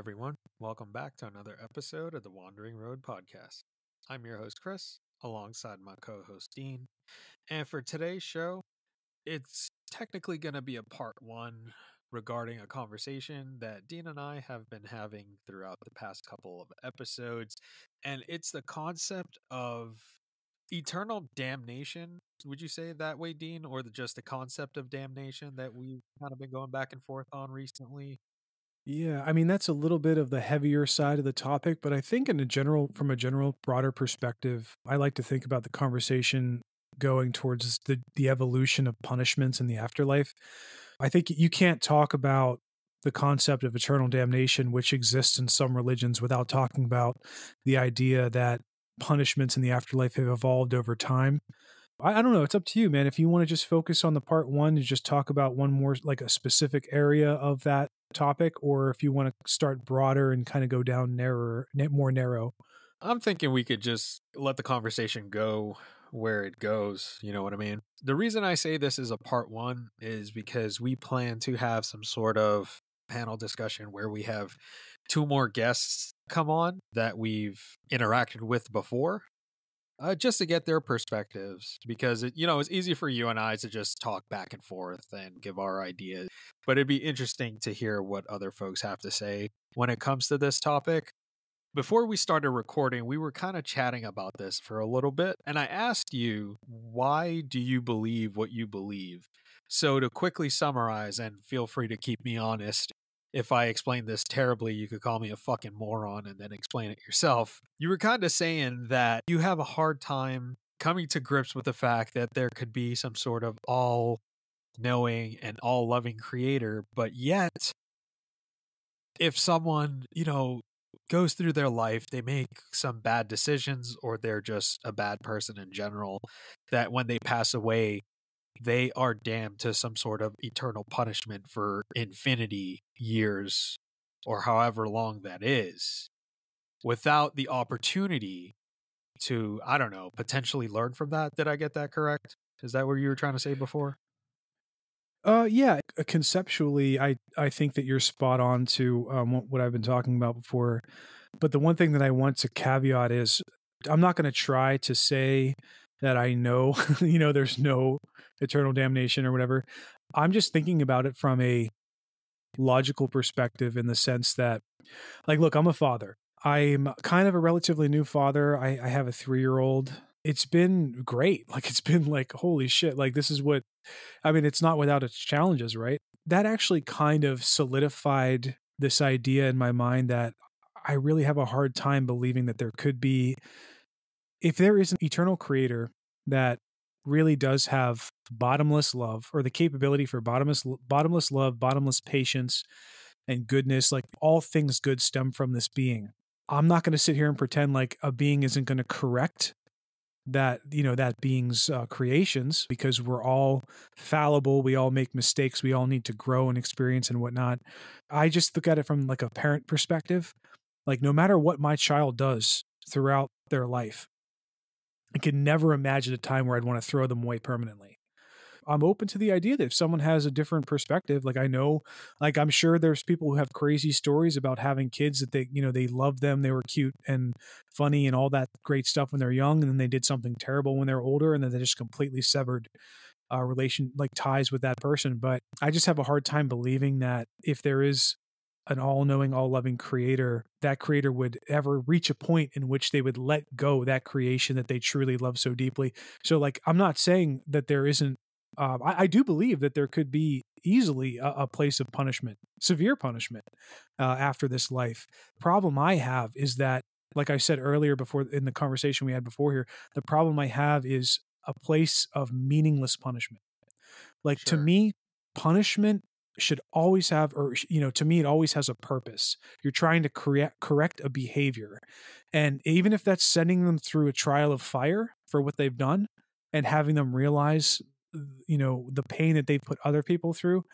everyone. Welcome back to another episode of the Wandering Road Podcast. I'm your host, Chris, alongside my co host, Dean. And for today's show, it's technically going to be a part one regarding a conversation that Dean and I have been having throughout the past couple of episodes. And it's the concept of eternal damnation. Would you say it that way, Dean? Or just the concept of damnation that we've kind of been going back and forth on recently? Yeah, I mean that's a little bit of the heavier side of the topic, but I think from a general broader perspective, I like to think about the conversation going towards the evolution of punishments in the afterlife. I think you can't talk about the concept of eternal damnation, which exists in some religions, without talking about the idea that punishments in the afterlife have evolved over time. I don't know. It's up to you, man. If you want to just focus on the part one and just talk about one more, like a specific area of that topic, or if you want to start broader and kind of go down more narrow. I'm thinking we could just let the conversation go where it goes. You know what I mean? The reason I say this is a part one is because we plan to have some sort of panel discussion where we have two more guests come on that we've interacted with before. Just to get their perspectives, because it's easy for you and I to just talk back and forth and give our ideas, but it'd be interesting to hear what other folks have to say when it comes to this topic. Before we started recording, we were kind of chatting about this for a little bit, and I asked you, why do you believe what you believe? So to quickly summarize, and feel free to keep me honest, if I explain this terribly, you could call me a fucking moron and then explain it yourself. You were kind of saying that you have a hard time coming to grips with the fact that there could be some sort of all-knowing and all-loving creator, but yet, if someone, goes through their life, they make some bad decisions, or they're just a bad person in general, that when they pass away, they are damned to some sort of eternal punishment for infinity years, or however long that is, without the opportunity to, I don't know, potentially learn from that. Did I get that correct? Is that what you were trying to say before? Yeah, conceptually, I think that you're spot on to what I've been talking about before. But the one thing that I want to caveat is I'm not going to try to say that I know, there's no eternal damnation or whatever. I'm just thinking about it from a logical perspective, in the sense that, like, look, I'm a father. I'm kind of a relatively new father. I have a 3-year-old. It's been great. Like, it's been like, holy shit. Like, this is what, I mean, it's not without its challenges, right? That actually kind of solidified this idea in my mind that I really have a hard time believing that there could be, if there is an eternal creator that really does have bottomless love, or the capability for bottomless love, bottomless patience and goodness, like all things good stem from this being. I'm not going to sit here and pretend like a being isn't going to correct that being's creations, because we're all fallible. We all make mistakes. We all need to grow and experience and whatnot. I just look at it from like a parent perspective. Like, no matter what my child does throughout their life, I could never imagine a time where I'd want to throw them away permanently. I'm open to the idea that if someone has a different perspective, like, I know, like, I'm sure there's people who have crazy stories about having kids that they loved them, they were cute and funny and all that great stuff when they're young, and then they did something terrible when they're older, and then they just completely severed ties with that person. But I just have a hard time believing that if there is an all-knowing, all-loving creator, that creator would ever reach a point in which they would let go that creation that they truly love so deeply. So, like, I'm not saying that there isn't. I do believe that there could be easily a place of punishment, severe punishment, after this life. Problem I have is that, like I said earlier before in the conversation we had before here, the problem I have is a place of meaningless punishment. Like, Sure. to me, punishment should always have, or, to me, it always has a purpose. You're trying to correct a behavior. And even if that's sending them through a trial of fire for what they've done and having them realize, the pain that they put other people through,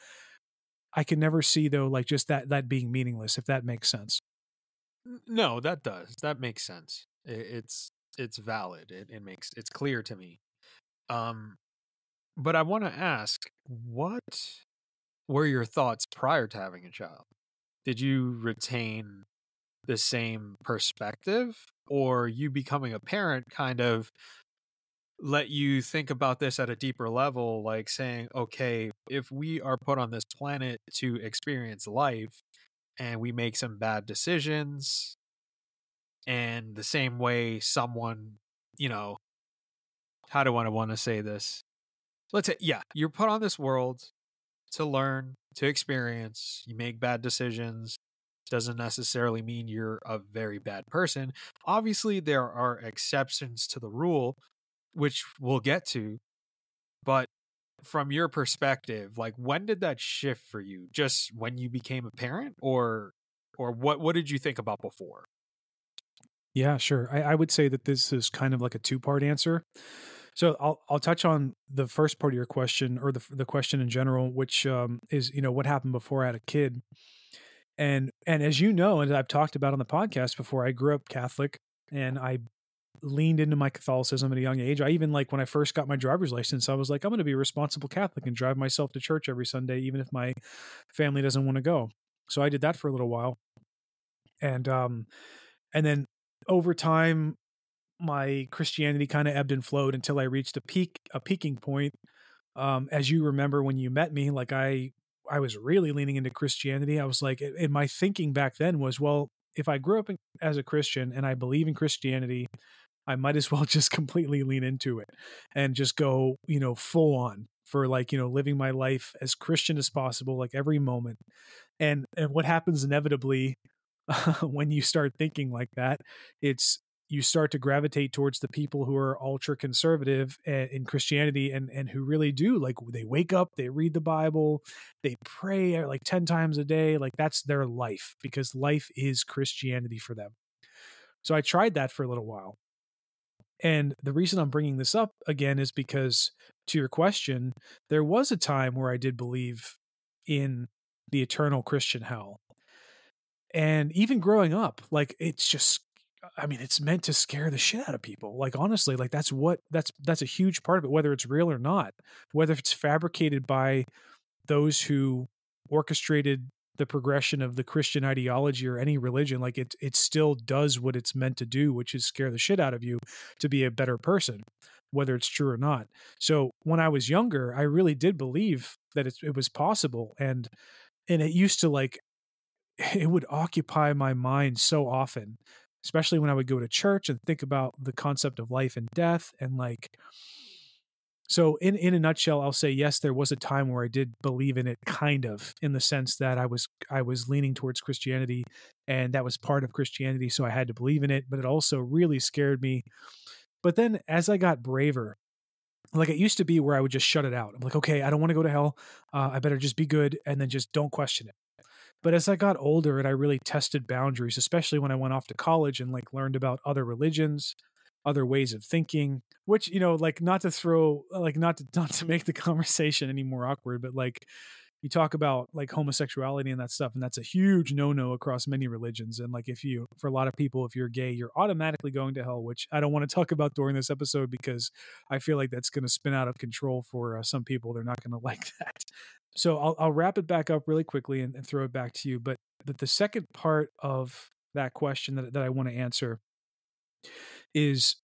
I can never see, though, like, just that being meaningless, if that makes sense. No, that does. That makes sense. It's valid. It's clear to me. But I want to ask, what were your thoughts prior to having a child? did you retain the same perspective, or you becoming a parent kind of let you think about this at a deeper level, like saying, okay, if we are put on this planet to experience life and we make some bad decisions, and the same way someone, you know, how do I want to say this? Let's say, yeah, you're put on this world to learn, to experience, you make bad decisions. Doesn't necessarily mean you're a very bad person. Obviously, there are exceptions to the rule, which we'll get to. But from your perspective, like when did that shift for you? Just when you became a parent, or what did you think about before? Yeah, sure. I would say that this is kind of like a two-part answer. So I'll touch on the first part of your question, or the question in general, which is, what happened before I had a kid. And as you know, and I've talked about on the podcast before, I grew up Catholic, and I leaned into my Catholicism at a young age. I even, like, when I first got my driver's license, I was like, I'm going to be a responsible Catholic and drive myself to church every Sunday, even if my family doesn't want to go. So I did that for a little while. And then over time, my Christianity kind of ebbed and flowed until I reached a peaking point. As you remember when you met me, like I was really leaning into Christianity. I was like, and my thinking back then was, well, if I grew up as a Christian and I believe in Christianity, I might as well just completely lean into it and just go, full on for, like, living my life as Christian as possible, like every moment. And what happens inevitably when you start thinking like that, it's you start to gravitate towards the people who are ultra conservative in Christianity, and who really do, like, they wake up, they read the Bible, they pray like 10 times a day. Like, that's their life, because life is Christianity for them. So I tried that for a little while. And the reason I'm bringing this up again is because, to your question, there was a time where I did believe in the eternal Christian hell. And even growing up, like, it's just, I mean, it's meant to scare the shit out of people. Like, honestly, like, that's a huge part of it, whether it's real or not, whether it's fabricated by those who orchestrated the progression of the Christian ideology or any religion. Like, it still does what it's meant to do, which is scare the shit out of you to be a better person, whether it's true or not. So when I was younger, I really did believe that it was possible. And it used to, like, it would occupy my mind so often, especially when I would go to church and think about the concept of life and death. And, like, so in a nutshell, I'll say, yes, there was a time where I did believe in it, kind of, in the sense that I was leaning towards Christianity, and that was part of Christianity. So I had to believe in it, but it also really scared me. But then as I got braver, like, it used to be where I would just shut it out. I'm like, okay, I don't want to go to hell. I better just be good, and then just don't question it. But as I got older and I really tested boundaries, especially when I went off to college and, like, learned about other religions, other ways of thinking, which, like, not to throw, like, not to make the conversation any more awkward, but, like, you talk about, like, homosexuality and that stuff, and that's a huge no-no across many religions. And, like, for a lot of people, if you're gay, you're automatically going to hell, which I don't want to talk about during this episode, because I feel like that's going to spin out of control for some people. They're not going to like that. So I'll wrap it back up really quickly and throw it back to you. But the second part of that question that I want to answer is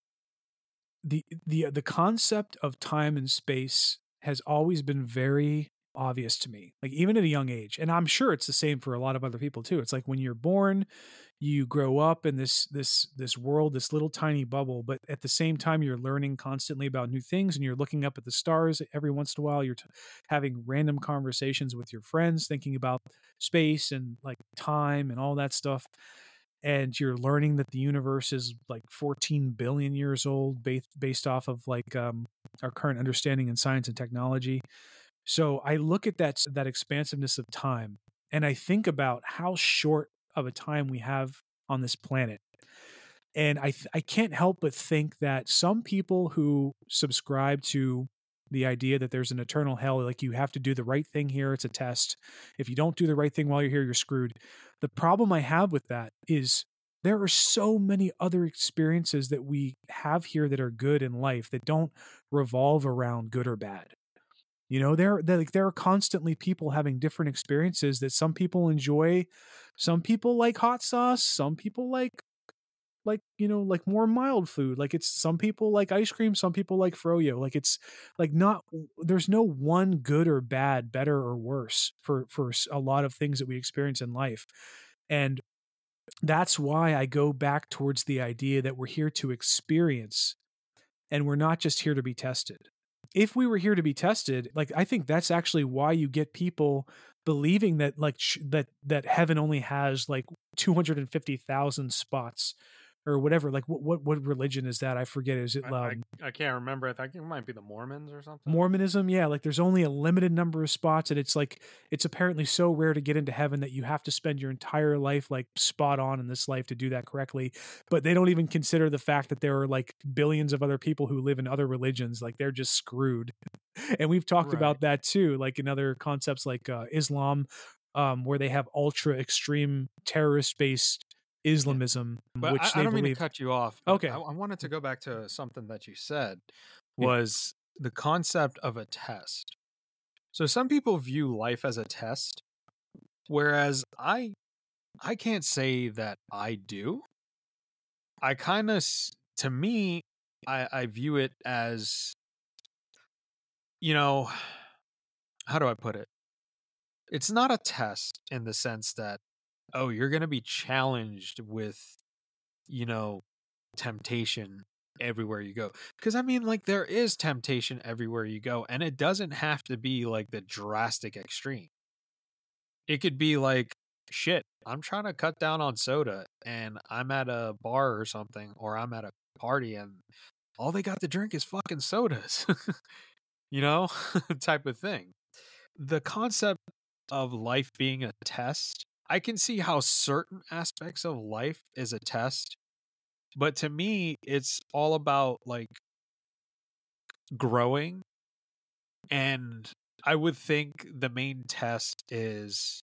the concept of time and space has always been very obvious to me, like, even at a young age. And I'm sure it's the same for a lot of other people too. It's like, when you're born, you grow up in this world, this little tiny bubble, but at the same time, you're learning constantly about new things, and you're looking up at the stars every once in a while. You're having random conversations with your friends, thinking about space and, like, time and all that stuff. And you're learning that the universe is like 14 billion years old, based off of, like, our current understanding in science and technology. So I look at that expansiveness of time, and I think about how short of a time we have on this planet. And I can't help but think that some people who subscribe to the idea that there's an eternal hell, like, you have to do the right thing here, it's a test. If you don't do the right thing while you're here, you're screwed. The problem I have with that is there are so many other experiences that we have here that are good in life, that don't revolve around good or bad. There are constantly people having different experiences that some people enjoy. Some people like hot sauce. Some people like more mild food. Like it's some people like ice cream. Some people like froyo. Like it's like not. There's no one good or bad, better or worse for a lot of things that we experience in life, and that's why I go back towards the idea that we're here to experience and we're not just here to be tested. If we were here to be tested, like I think that's actually why you get people believing that that heaven only has like 250,000 spots or whatever. Like what religion is that? I forget. Is it I can't remember. I think it might be the Mormons or something. Mormonism? Yeah, like there's only a limited number of spots, and it's like it's apparently so rare to get into heaven that you have to spend your entire life like spot on in this life to do that correctly. But they don't even consider the fact that there are like billions of other people who live in other religions. Like they're just screwed. And we've talked about that too, like in other concepts like Islam, where they have ultra extreme terrorist based Islamism, but which I they don't mean believe. to cut you off. Okay, I wanted to go back to something that you said was the concept of a test. So some people view life as a test, whereas I can't say that I do. I kind of, to me, I view it as, how do I put it? It's not a test in the sense that, oh, you're going to be challenged with, temptation everywhere you go. Because I mean, like, there is temptation everywhere you go, and it doesn't have to be like the drastic extreme. It could be like, shit, I'm trying to cut down on soda, and I'm at a bar or something, or I'm at a party, and all they got to drink is fucking sodas, type of thing. The concept of life being a test, I can see how certain aspects of life is a test, but to me, it's all about like growing. And I would think the main test is,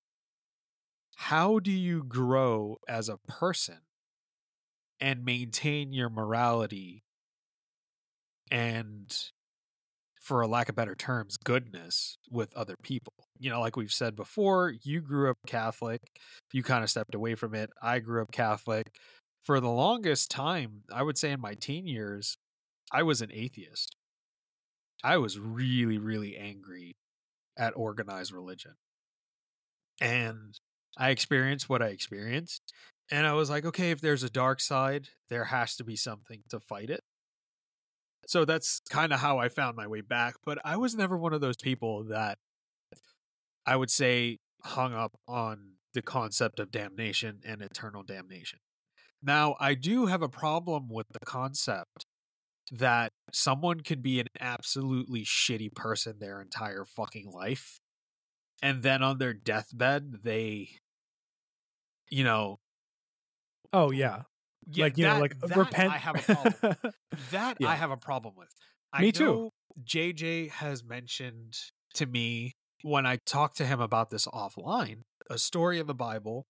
how do you grow as a person and maintain your morality and, for a lack of better terms, goodness with other people? Like we've said before, you grew up Catholic, you kind of stepped away from it. I grew up Catholic. For the longest time, I would say in my teen years, I was an atheist. I was really, really angry at organized religion. And I experienced what I experienced. And I was like, okay, if there's a dark side, there has to be something to fight it. So that's kind of how I found my way back. But I was never one of those people that I would say hung up on the concept of damnation and eternal damnation. Now, I do have a problem with the concept that someone could be an absolutely shitty person their entire fucking life, and then on their deathbed, they, oh yeah, like repent. I have a problem with. That Yeah. I have a problem with. Me I too. know JJ has mentioned to me when I talked to him about this offline, a story in the Bible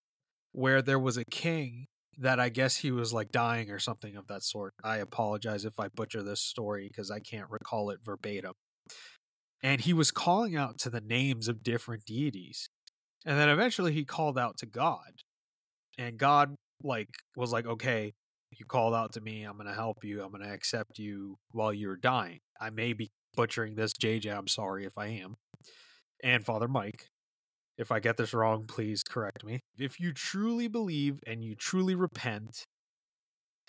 where there was a king that I guess he was like dying or something of that sort. I apologize if I butcher this story because I can't recall it verbatim. And he was calling out to the names of different deities. And then eventually he called out to God. And God was like, okay, you called out to me, I'm going to help you. I'm going to accept you while you're dying. I may be butchering this, JJ. I'm sorry if I am. And Father Mike, if I get this wrong, please correct me. If you truly believe and you truly repent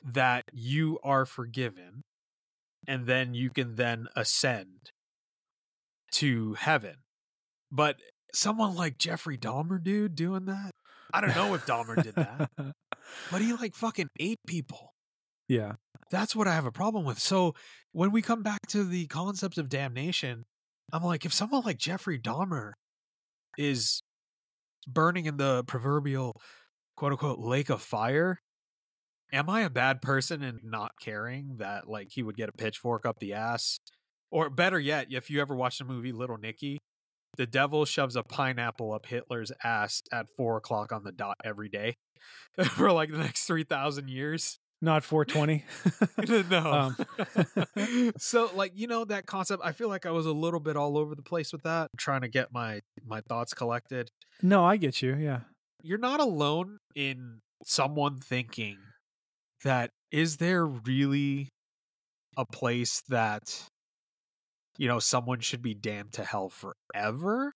that you are forgiven, and then you can then ascend to heaven. But someone like Jeffrey Dahmer, dude, doing that? I don't know if Dahmer did that, but he like fucking ate people. Yeah. That's what I have a problem with. So when we come back to the concept of damnation, I'm like, if someone like Jeffrey Dahmer is burning in the proverbial quote unquote lake of fire, am I a bad person in not caring that like he would get a pitchfork up the ass? Or better yet, if you ever watched the movie Little Nicky, the devil shoves a pineapple up Hitler's ass at 4 o'clock on the dot every day for like the next 3,000 years. Not 420. No. Um, So like, that concept, I feel like I was a little bit all over the place with that, trying to get my thoughts collected. no, I get you. Yeah. You're not alone in someone thinking that, is there really a place that, someone should be damned to hell forever?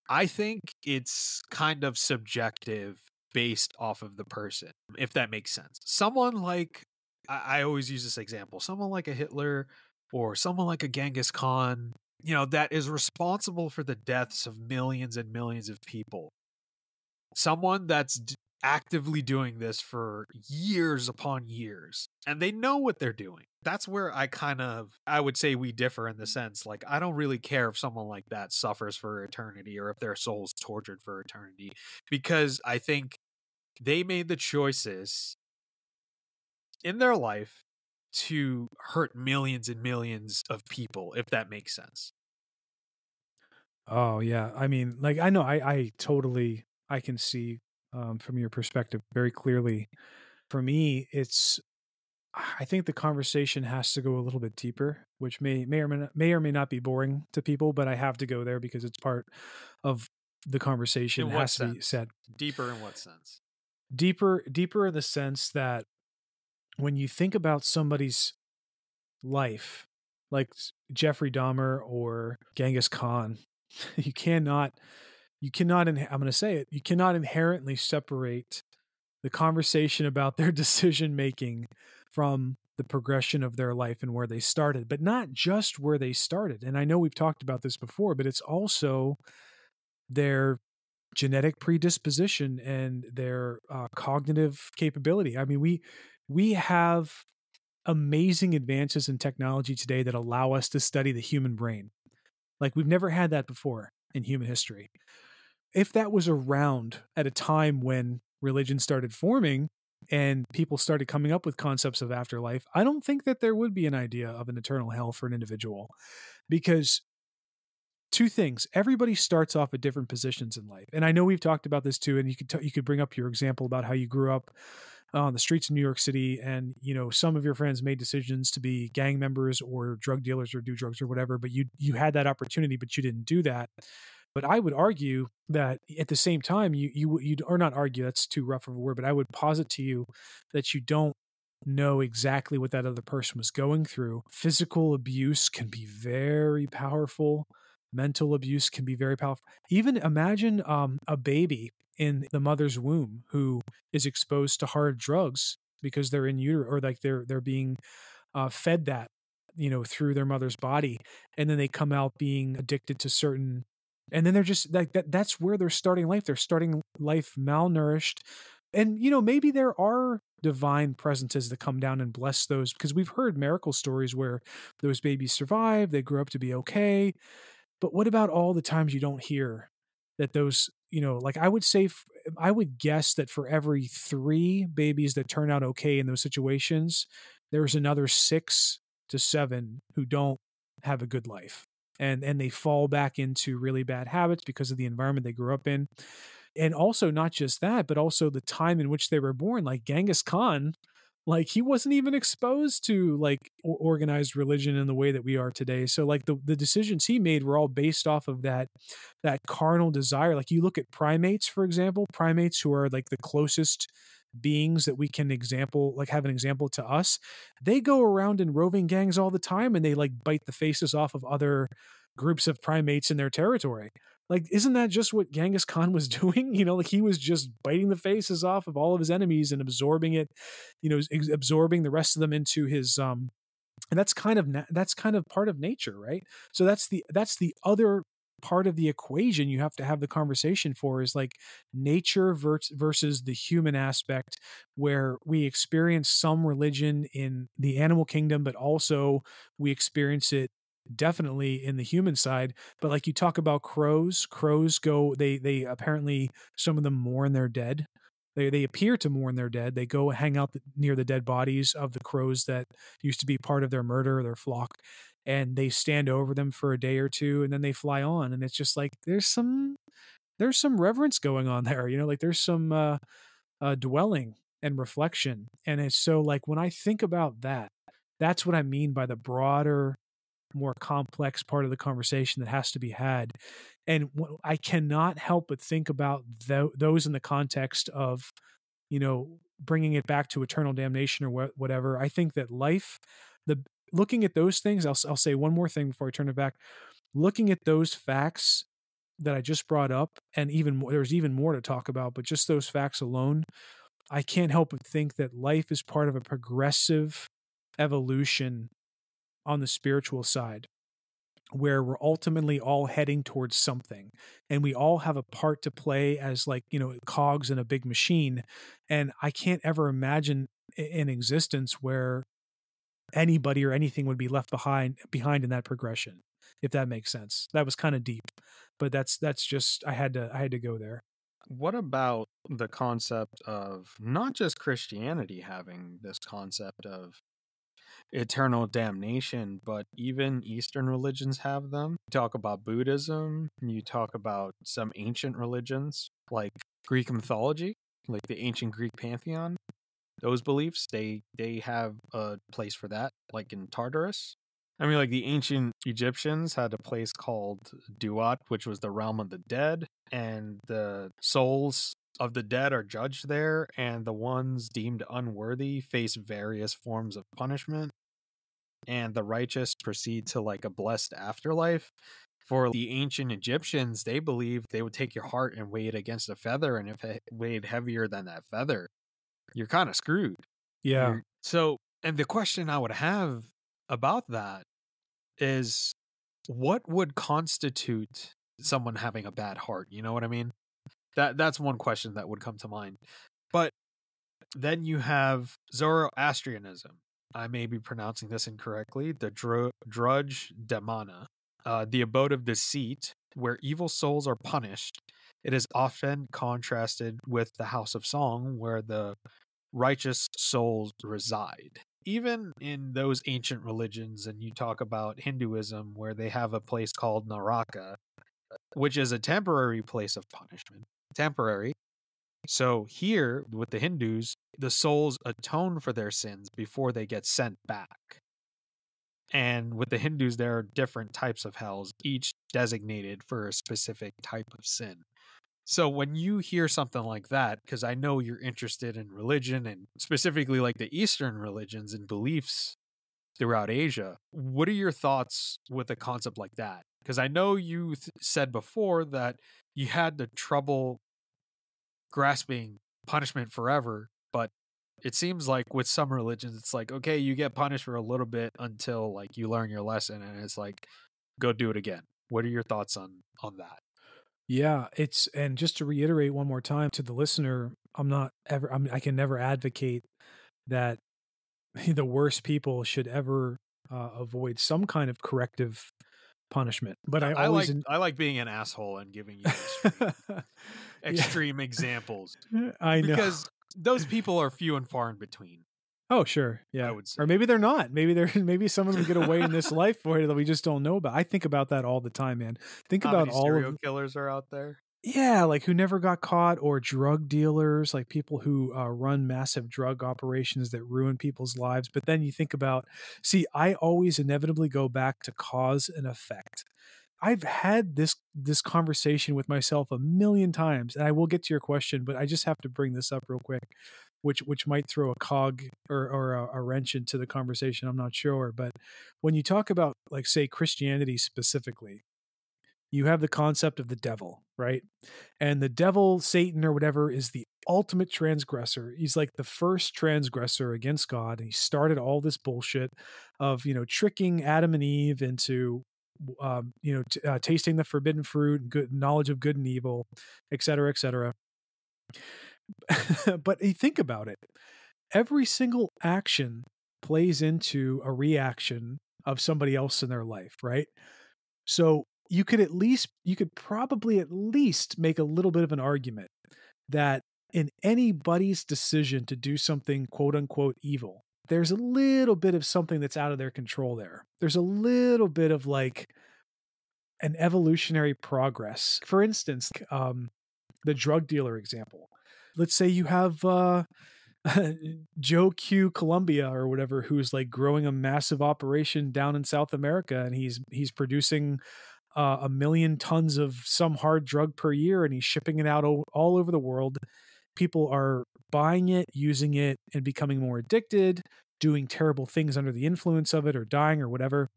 I think it's kind of subjective based off of the person, if that makes sense. Someone like, I always use this example, someone like a Hitler or someone like a Genghis Khan, that is responsible for the deaths of millions and millions of people. Someone that's actively doing this for years upon years, and they know what they're doing. That's where I would say we differ, in the sense, like, I don't really care if someone like that suffers for eternity or if their soul's tortured for eternity, because I think they made the choices in their life to hurt millions and millions of people, if that makes sense. Oh yeah. I mean, like I know I totally I can see from your perspective very clearly. For me, I think the conversation has to go a little bit deeper, which may or may not be boring to people, but I have to go there because it's part of the conversation. In It what has to be sense? said Deeper in what sense? deeper in the sense that when you think about somebody's life, like Jeffrey Dahmer or Genghis Khan, you cannot I'm going to say it, you cannot inherently separate the conversation about their decision making from the progression of their life and where they started, but not just where they started. And I know we've talked about this before, but it's also their genetic predisposition and their cognitive capability. I mean, we have amazing advances in technology today that allow us to study the human brain. Like we've never had that before in human history. If that was around at a time when religion started forming and people started coming up with concepts of afterlife, I don't think that there would be an idea of an eternal hell for an individual, because two things: everybody starts off at different positions in life, and I know we've talked about this too. And you could bring up your example about how you grew up on the streets of New York City, and some of your friends made decisions to be gang members or drug dealers or do drugs or whatever, but you had that opportunity, but you didn't do that. But I would argue that at the same time, you or not argue, that's too rough of a word, but I would posit to you that you don't know exactly what that other person was going through. Physical abuse can be very powerful. Mental abuse can be very powerful. Even imagine a baby in the mother's womb who is exposed to hard drugs because they're in utero, or like they're being fed that through their mother's body, and then they come out being addicted to certain, and then they're just like that's where they're starting life. They're starting life malnourished. And maybe there are divine presences that come down and bless those, because we've heard miracle stories where those babies survive, they grow up to be okay. But what about all the times you don't hear that those, like I would say, I would guess that for every 3 babies that turn out okay in those situations, there's another 6 to 7 who don't have a good life. And they fall back into really bad habits because of the environment they grew up in. And also not just that, but also the time in which they were born. Like Genghis Khan, like he wasn't even exposed to like organized religion in the way that we are today. So like the decisions he made were all based off of that carnal desire. Like you look at primates, for example, primates who are like the closest beings that we can have an example to us. They go around in roving gangs all the time, and they like bite the faces off of other groups of primates in their territory. Like, isn't that just what Genghis Khan was doing? Like he was just biting the faces off of all of his enemies and absorbing it, absorbing the rest of them into his, and that's kind of part of nature, right? So that's the other part of the equation you have to have the conversation for, is like nature versus the human aspect, where we experience some religion in the animal kingdom, but also we experience it definitely in the human side. But like you talk about crows go, they apparently, some of them mourn their dead. They appear to mourn their dead. They go hang out near the dead bodies of the crows that used to be part of their murder, their flock, and they stand over them for a day or two, and then they fly on. And it's just like there's some reverence going on there, like there's some dwelling and reflection. And it's so like when I think about that, that's what I mean by the broader, more complex part of the conversation that has to be had. And I cannot help but think about those in the context of, bringing it back to eternal damnation or whatever. I think that life, looking at those things, I'll say one more thing before I turn it back. Looking at those facts that I just brought up, and even more, there's even more to talk about, but just those facts alone, I can't help but think that life is part of a progressive evolution on the spiritual side, where we're ultimately all heading towards something, and we all have a part to play as cogs in a big machine. And I can't ever imagine an existence where anybody or anything would be left behind in that progression, if that makes sense. That was kind of deep, but that's just, I had to go there. What about the concept of not just Christianity having this concept of eternal damnation, but even Eastern religions have them? You talk about Buddhism, you talk about some ancient religions like Greek mythology, like the ancient Greek pantheon. Those beliefs, they have a place for that, like in Tartarus. I mean, like the ancient Egyptians had a place called Duat, which was the realm of the dead, and the souls of the dead are judged there, and the ones deemed unworthy face various forms of punishment, and the righteous proceed to like a blessed afterlife. For the ancient Egyptians, they believed they would take your heart and weigh it against a feather, and if it weighed heavier than that feather, you're kind of screwed. Yeah. And the question I would have about that is, what would constitute someone having a bad heart? You know what I mean? That's one question that would come to mind. But then you have Zoroastrianism. I may be pronouncing this incorrectly. The Drudge Damana, the abode of deceit, where evil souls are punished. It is often contrasted with the House of Song, where the righteous souls reside. Even in those ancient religions, and you talk about Hinduism, where they have a place called Naraka, which is a temporary place of punishment. Temporary. So here, with the Hindus, the souls atone for their sins before they get sent back. And with the Hindus, there are different types of hells, each designated for a specific type of sin. So when you hear something like that, because I know you're interested in religion and specifically like the Eastern religions and beliefs throughout Asia, what are your thoughts with a concept like that? Because I know you said before that you had the trouble grasping punishment forever, but it seems like with some religions, it's like, okay, you get punished for a little bit until like you learn your lesson, and it's like, go do it again. What are your thoughts on that? Yeah, and just to reiterate one more time to the listener, I can never advocate that the worst people should ever avoid some kind of corrective punishment. But I always I like being an asshole and giving you extreme examples. I know, because those people are few and far in between. Oh, sure. Yeah. I would say. Or maybe they're not. Maybe some of them get away in this life for it that we just don't know about. I think about that all the time, man. Think How about many all serial of killers are out there. Yeah, like who never got caught, or drug dealers, like people who run massive drug operations that ruin people's lives. But then you think about, I always inevitably go back to cause and effect. I've had this conversation with myself a million times, and I will get to your question, but I just have to bring this up real quick, which might throw a cog or a wrench into the conversation. I'm not sure, but when you talk about, like, say, Christianity specifically, you have the concept of the devil, right? And the devil, Satan or whatever, is the ultimate transgressor. He's like the first transgressor against God. And he started all this bullshit of, tricking Adam and Eve into, tasting the forbidden fruit and good knowledge of good and evil, et cetera, et cetera. But you think about it. Every single action plays into a reaction of somebody else in their life, right? So you could probably at least make a little bit of an argument that in anybody's decision to do something quote unquote evil, there's a little bit of something that's out of their control there. There's a little bit of like an evolutionary progress. For instance, the drug dealer example. Let's say you have Joe Q Columbia or whatever, who's like growing a massive operation down in South America, and he's producing 1 million tons of some hard drug per year, and he's shipping it out all over the world. People are buying it, using it, and becoming more addicted, doing terrible things under the influence of it, or dying or whatever.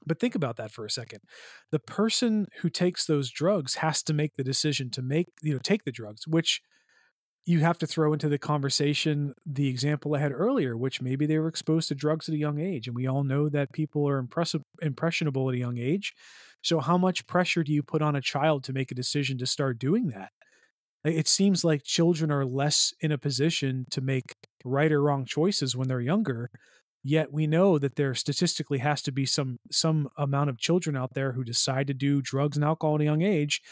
But think about that for a second. The person who takes those drugs has to make the decision to take the drugs, which you have to throw into the conversation the example I had earlier, which maybe they were exposed to drugs at a young age. And we all know that people are impressionable at a young age. So how much pressure do you put on a child to make a decision to start doing that? It seems like children are less in a position to make right or wrong choices when they're younger. Yet we know that there statistically has to be some amount of children out there who decide to do drugs and alcohol at a young age.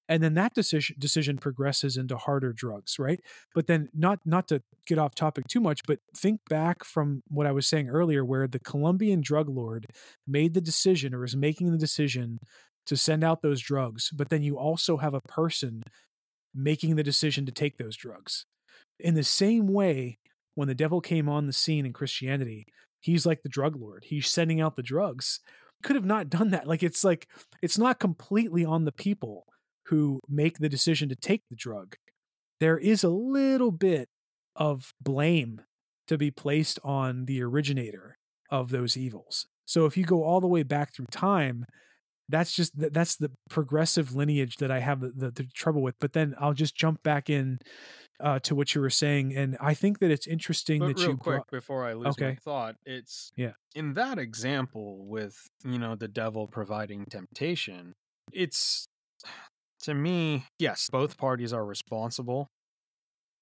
And then that decision progresses into harder drugs, right? But then not to get off topic too much, but think back from what I was saying earlier, where the Colombian drug lord made the decision, or is making the decision, to send out those drugs. But then you also have a person making the decision to take those drugs. In the same way, when the devil came on the scene in Christianity, he's like the drug lord. He's sending out the drugs. Could have not done that. Like it's not completely on the people who make the decision to take the drug. There is a little bit of blame to be placed on the originator of those evils. So if you go all the way back through time, that's the progressive lineage that I have the trouble with. But then I'll just jump back in to what you were saying, and I think that it's interesting but that real you quick before I lose my thought, it's in that example with the devil providing temptation. It's, to me, yes, both parties are responsible,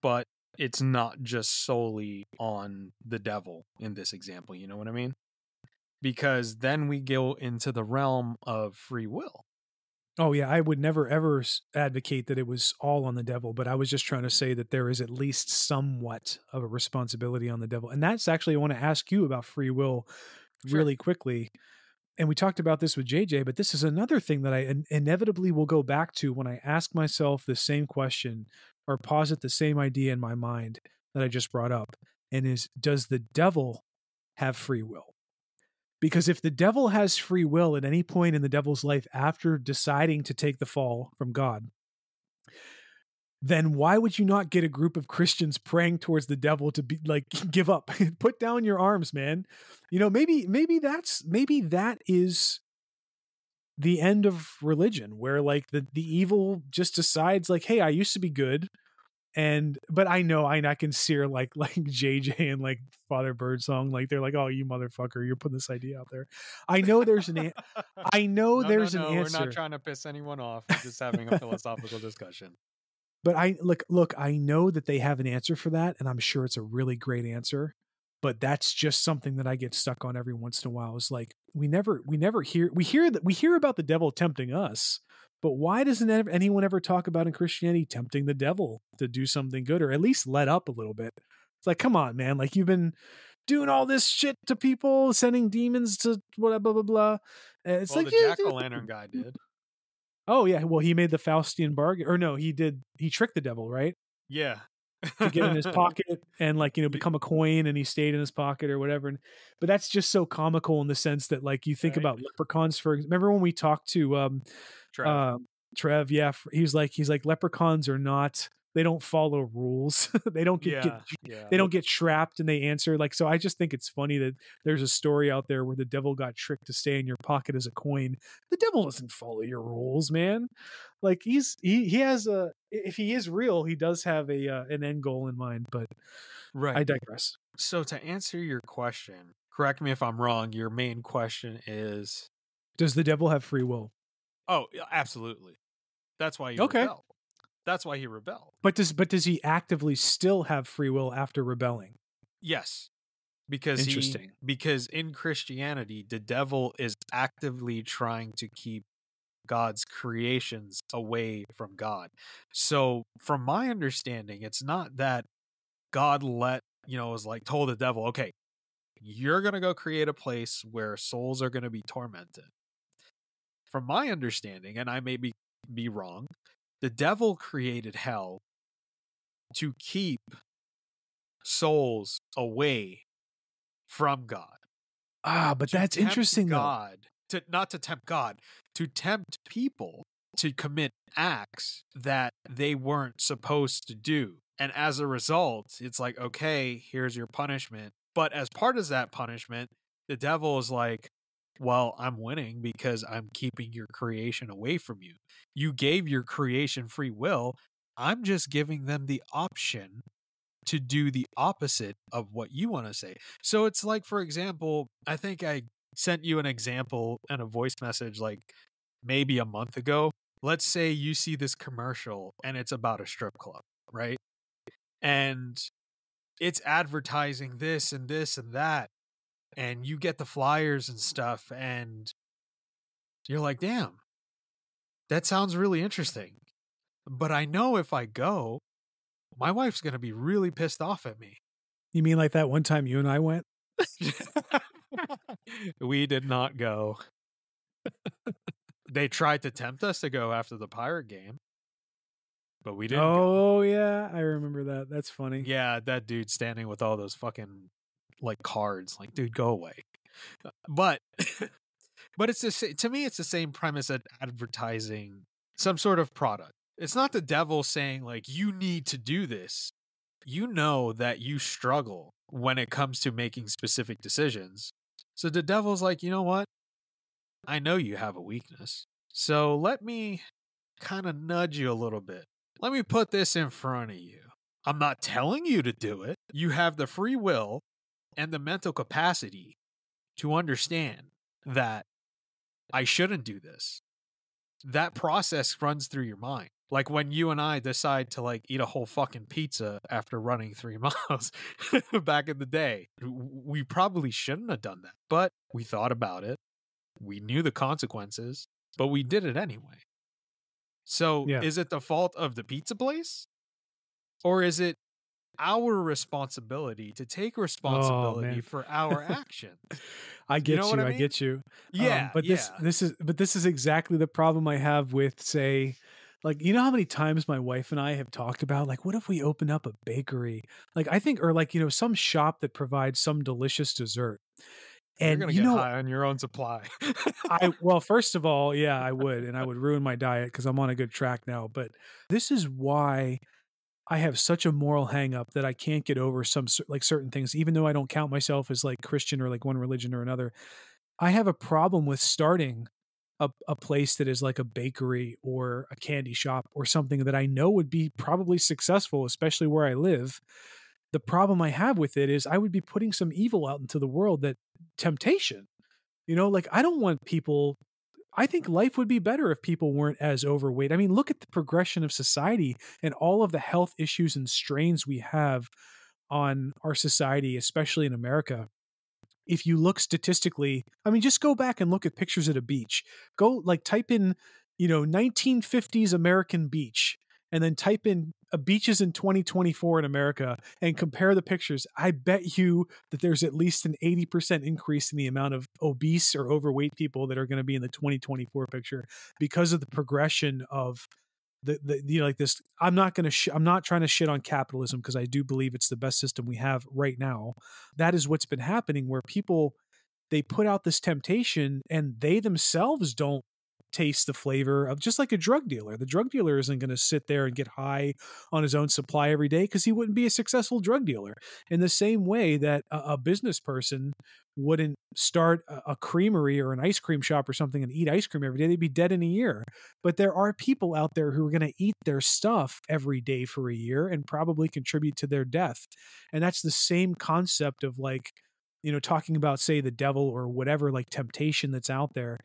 but it's not just solely on the devil in this example. You know what I mean? Because then we go into the realm of free will. Oh yeah, I would never ever advocate that it was all on the devil, but I was just trying to say that there is at least somewhat of a responsibility on the devil. And that's actually, I want to ask you about free will really quickly. And we talked about this with JJ, but this is another thing that I inevitably will go back to when I ask myself the same question or posit the same idea in my mind that I just brought up. And is, does the devil have free will? Because if the devil has free will at any point in the devil's life after deciding to take the fall from God, then why would you not get a group of Christians praying towards the devil to be like, give up, put down your arms, man? Maybe that is the end of religion, where like the evil just decides like, hey, I used to be good. But I know I can see like JJ and like Father Birdsong, like they're like, oh, you motherfucker, you're putting this idea out there. I know there's an answer. No, we're not trying to piss anyone off. We're just having a philosophical discussion. But look, I know that they have an answer for that, and I'm sure it's a really great answer. But that's just something that I get stuck on every once in a while. Is like we never hear about the devil tempting us. But why doesn't anyone ever talk about in Christianity tempting the devil to do something good, or at least let up a little bit? It's like, come on, man. Like, you've been doing all this shit to people, sending demons to blah, blah, blah, blah. It's like the jack-o'-lantern guy did. Oh, yeah. Well, he made the Faustian bargain. Or no, he tricked the devil, right? Yeah. To get in his pocket and become a coin, and he stayed in his pocket or whatever. But that's just so comical in the sense that like you think about leprechauns. Remember when we talked to Trev? Yeah, he's like leprechauns are not. They don't follow rules. They don't they don't get trapped, and they answer like. So I just think it's funny that there's a story out there where the devil got tricked to stay in your pocket as a coin. The devil doesn't follow your rules, man. Like he has if he is real, he does have an end goal in mind. But I digress. So to answer your question, correct me if I'm wrong. Your main question is: does the devil have free will? Oh, absolutely. That's why he rebelled. That's why he rebelled. But does he actively still have free will after rebelling? Yes. Because in Christianity, the devil is actively trying to keep God's creations away from God. So from my understanding, it's not that God was like told the devil, okay, you're going to go create a place where souls are going to be tormented. From my understanding, and I may be wrong, the devil created hell to keep souls away from God. But To that's tempt interesting though. God, not to tempt God, to tempt people to commit acts that they weren't supposed to do. And as a result, it's like, okay, here's your punishment. But as part of that punishment, the devil is like, well, I'm winning because I'm keeping your creation away from you. You gave your creation free will. I'm just giving them the option to do the opposite of what you want to say. So it's like, for example, I think I sent you an example in a voice message like maybe a month ago. Let's say you see this commercial and it's about a strip club, right? And it's advertising this and this and that. And you get the flyers and stuff, and you're like, damn, that sounds really interesting. But I know if I go, my wife's going to be really pissed off at me. You mean like that one time you and I went? We did not go. They tried to tempt us to go after the Pirate game, but we didn't go. Oh yeah, I remember that. That's funny. Yeah, that dude standing with all those fucking like cards, like, dude, go away. But but it's to me, it's the same premise at advertising some sort of product. It's not the devil saying like, you need to do this. You know that you struggle when it comes to making specific decisions. So the devil's like, you know what? I know you have a weakness. So let me kind of nudge you a little bit. Let me put this in front of you. I'm not telling you to do it. You have the free will and the mental capacity to understand that I shouldn't do this. That process runs through your mind. Like when you and I decide to like eat a whole fucking pizza after running 3 miles back in the day. We probably shouldn't have done that, but we thought about it. We knew the consequences, but we did it anyway. So Yeah. is it the fault of the pizza place? Or is it our responsibility to take responsibility for our actions? I get know what I I mean? get you. Yeah, But this is exactly the problem I have with, say, like, you know how many times my wife and I have talked about, like, what if we open up a bakery? Like, I think, or like, you know, some shop that provides some delicious dessert. You're And going to you get know, high on your own supply. well, first of all, yeah, I would, and I would ruin my diet because I'm on a good track now. But this is why I have such a moral hang up that I can't get over some like certain things, even though I don't count myself as like Christian or like one religion or another. I have a problem with starting a place that is like a bakery or a candy shop or something that I know would be probably successful, especially where I live. The problem I have with it is I would be putting some evil out into the world, that temptation, you know, like I don't want people. I think life would be better if people weren't as overweight. I mean, look at the progression of society and all of the health issues and strains we have on our society, especially in America. If you look statistically, I mean, just go back and look at pictures at a beach. Go like type in, you know, 1950s American beach, and then type in beaches in 2024 in America and compare the pictures. I bet you that there's at least an 80% increase in the amount of obese or overweight people that are going to be in the 2024 picture because of the progression of the you know, like this. I'm not trying to shit on capitalism because I do believe it's the best system we have right now. That is what's been happening, where people, they put out this temptation and they themselves don't taste the flavor of, just like a drug dealer. The drug dealer isn't going to sit there and get high on his own supply every day because he wouldn't be a successful drug dealer. In the same way that a business person wouldn't start a creamery or an ice cream shop or something and eat ice cream every day, they'd be dead in a year. But there are people out there who are going to eat their stuff every day for a year and probably contribute to their death. And that's the same concept of, like, you know, talking about, say, the devil or whatever, like temptation that's out there.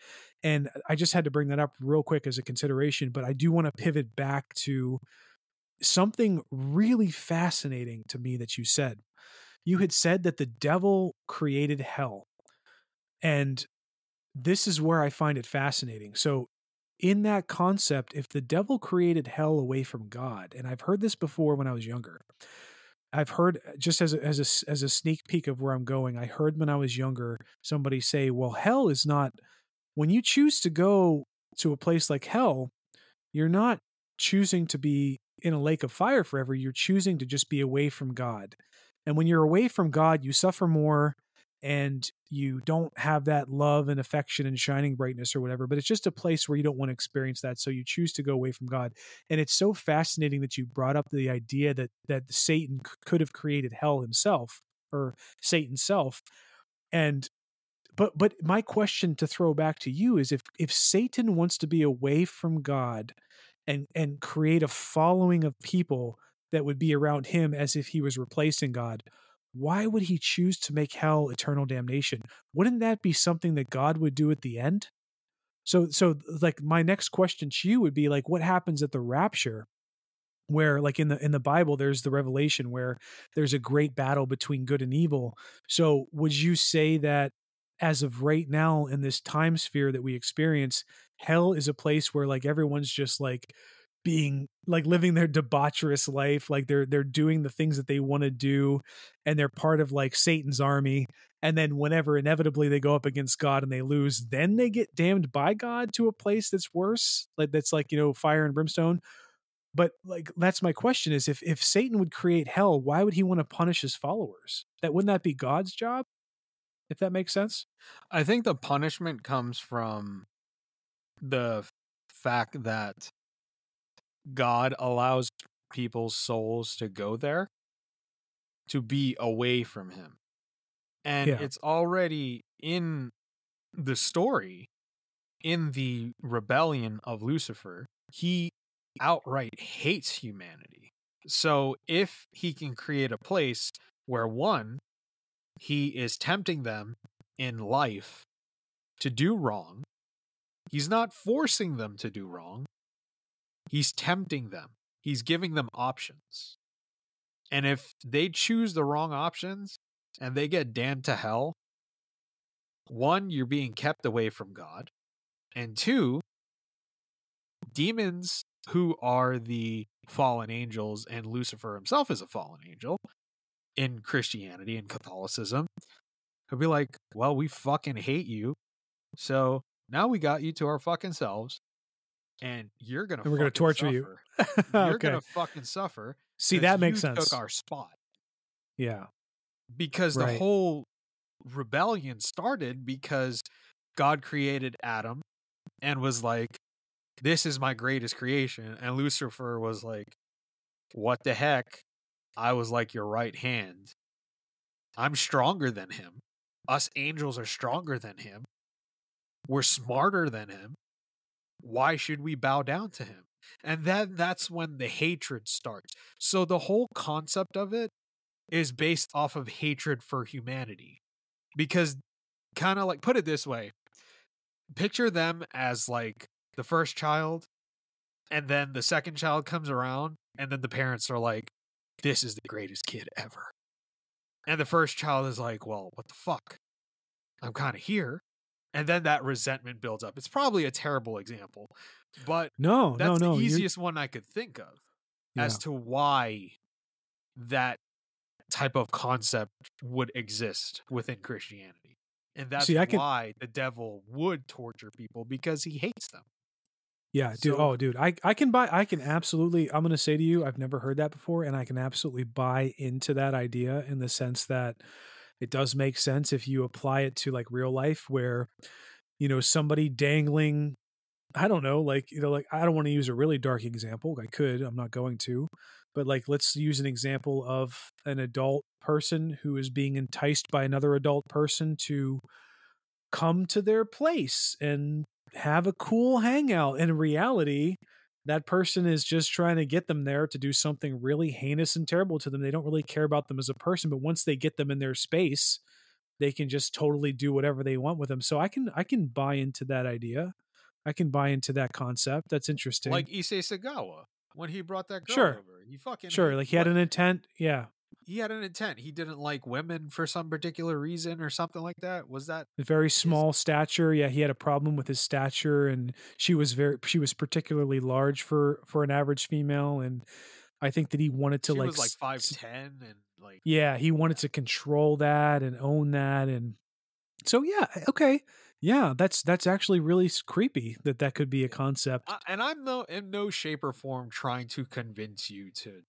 And I just had to bring that up real quick as a consideration, but I do want to pivot back to something really fascinating to me that you said. You had said that the devil created hell. And this is where I find it fascinating. So in that concept, if the devil created hell away from God, and I've heard this before when I was younger, I've heard, just as a sneak peek of where I'm going, I heard when I was younger somebody say, well, hell is not, when you choose to go to a place like hell, you're not choosing to be in a lake of fire forever. You're choosing to just be away from God. And when you're away from God, you suffer more and you don't have that love and affection and shining brightness or whatever, but it's just a place where you don't want to experience that. So you choose to go away from God. And it's so fascinating that you brought up the idea that Satan could have created hell himself, or Satan's self. And but my question to throw back to you is, if Satan wants to be away from God and create a following of people that would be around him as if he was replacing God, why would he choose to make hell eternal damnation? Wouldn't that be something that God would do at the end? So like my next question to you would be like, what happens at the rapture? Where like in the Bible, there's the revelation where there's a great battle between good and evil. So would you say that as of right now in this time sphere that we experience, hell is a place where like everyone's just like being like living their debaucherous life, like they're doing the things that they want to do, and they're part of like Satan's army, and then whenever inevitably they go up against God and they lose, then they get damned by God to a place that's worse, like that's like, you know, fire and brimstone? But like that's my question is, if Satan would create hell, why would he want to punish his followers? Wouldn't that be God's job? If that makes sense. I think the punishment comes from the fact that God allows people's souls to go there, to be away from him. And Yeah. it's already in the story, in the rebellion of Lucifer, he outright hates humanity. So if he can create a place where, one, he is tempting them in life to do wrong, he's not forcing them to do wrong, he's tempting them, he's giving them options. And if they choose the wrong options and they get damned to hell, one, you're being kept away from God, and two, demons who are the fallen angels, and Lucifer himself is a fallen angel in Christianity and Catholicism, he'll be like, well, we fucking hate you, so now we got you to our fucking selves, and you're gonna And we're going to fucking torture suffer. you. You're Okay. gonna fucking suffer. See, 'cause that makes you sense. took our spot. Yeah. Because the Right. whole rebellion started because God created Adam and was like, this is my greatest creation. And Lucifer was like, what the heck? I was like your right hand. I'm stronger than him. Us angels are stronger than him. We're smarter than him. Why should we bow down to him? And then that's when the hatred starts. So the whole concept of it is based off of hatred for humanity. Because kind of like, put it this way, picture them as like the first child, and then the second child comes around, and then the parents are like, this is the greatest kid ever. And the first child is like, well, what the fuck? I'm kind of here. And then that resentment builds up. It's probably a terrible example, but that's the easiest one I could think of as to why that type of concept would exist within Christianity. And that's why the devil would torture people, because he hates them. Yeah, dude. So, Dude, I can absolutely, I'm going to say to you, I've never heard that before. And I can absolutely buy into that idea in the sense that it does make sense if you apply it to like real life where, you know, somebody dangling, I don't know, like, you know, like I don't want to use a really dark example. I could, I'm not going to, but like, let's use an example of an adult person who is being enticed by another adult person to come to their place and have a cool hangout. In reality, that person is just trying to get them there to do something really heinous and terrible to them. They don't really care about them as a person, but once they get them in their space, they can just totally do whatever they want with them. So I can buy into that idea. I can buy into that concept. That's interesting. like Issei Sagawa, when he brought that girl over, he fucking like he had an intent. Yeah. He had an intent. He didn't like women for some particular reason or something like that. Was that a very small stature? Yeah, he had a problem with his stature, and she was particularly large for an average female, and I think that he wanted to she like was like 5'10" and like he wanted to control that and own that, and so okay, that's actually really creepy that could be a concept. And I'm in no shape or form trying to convince you to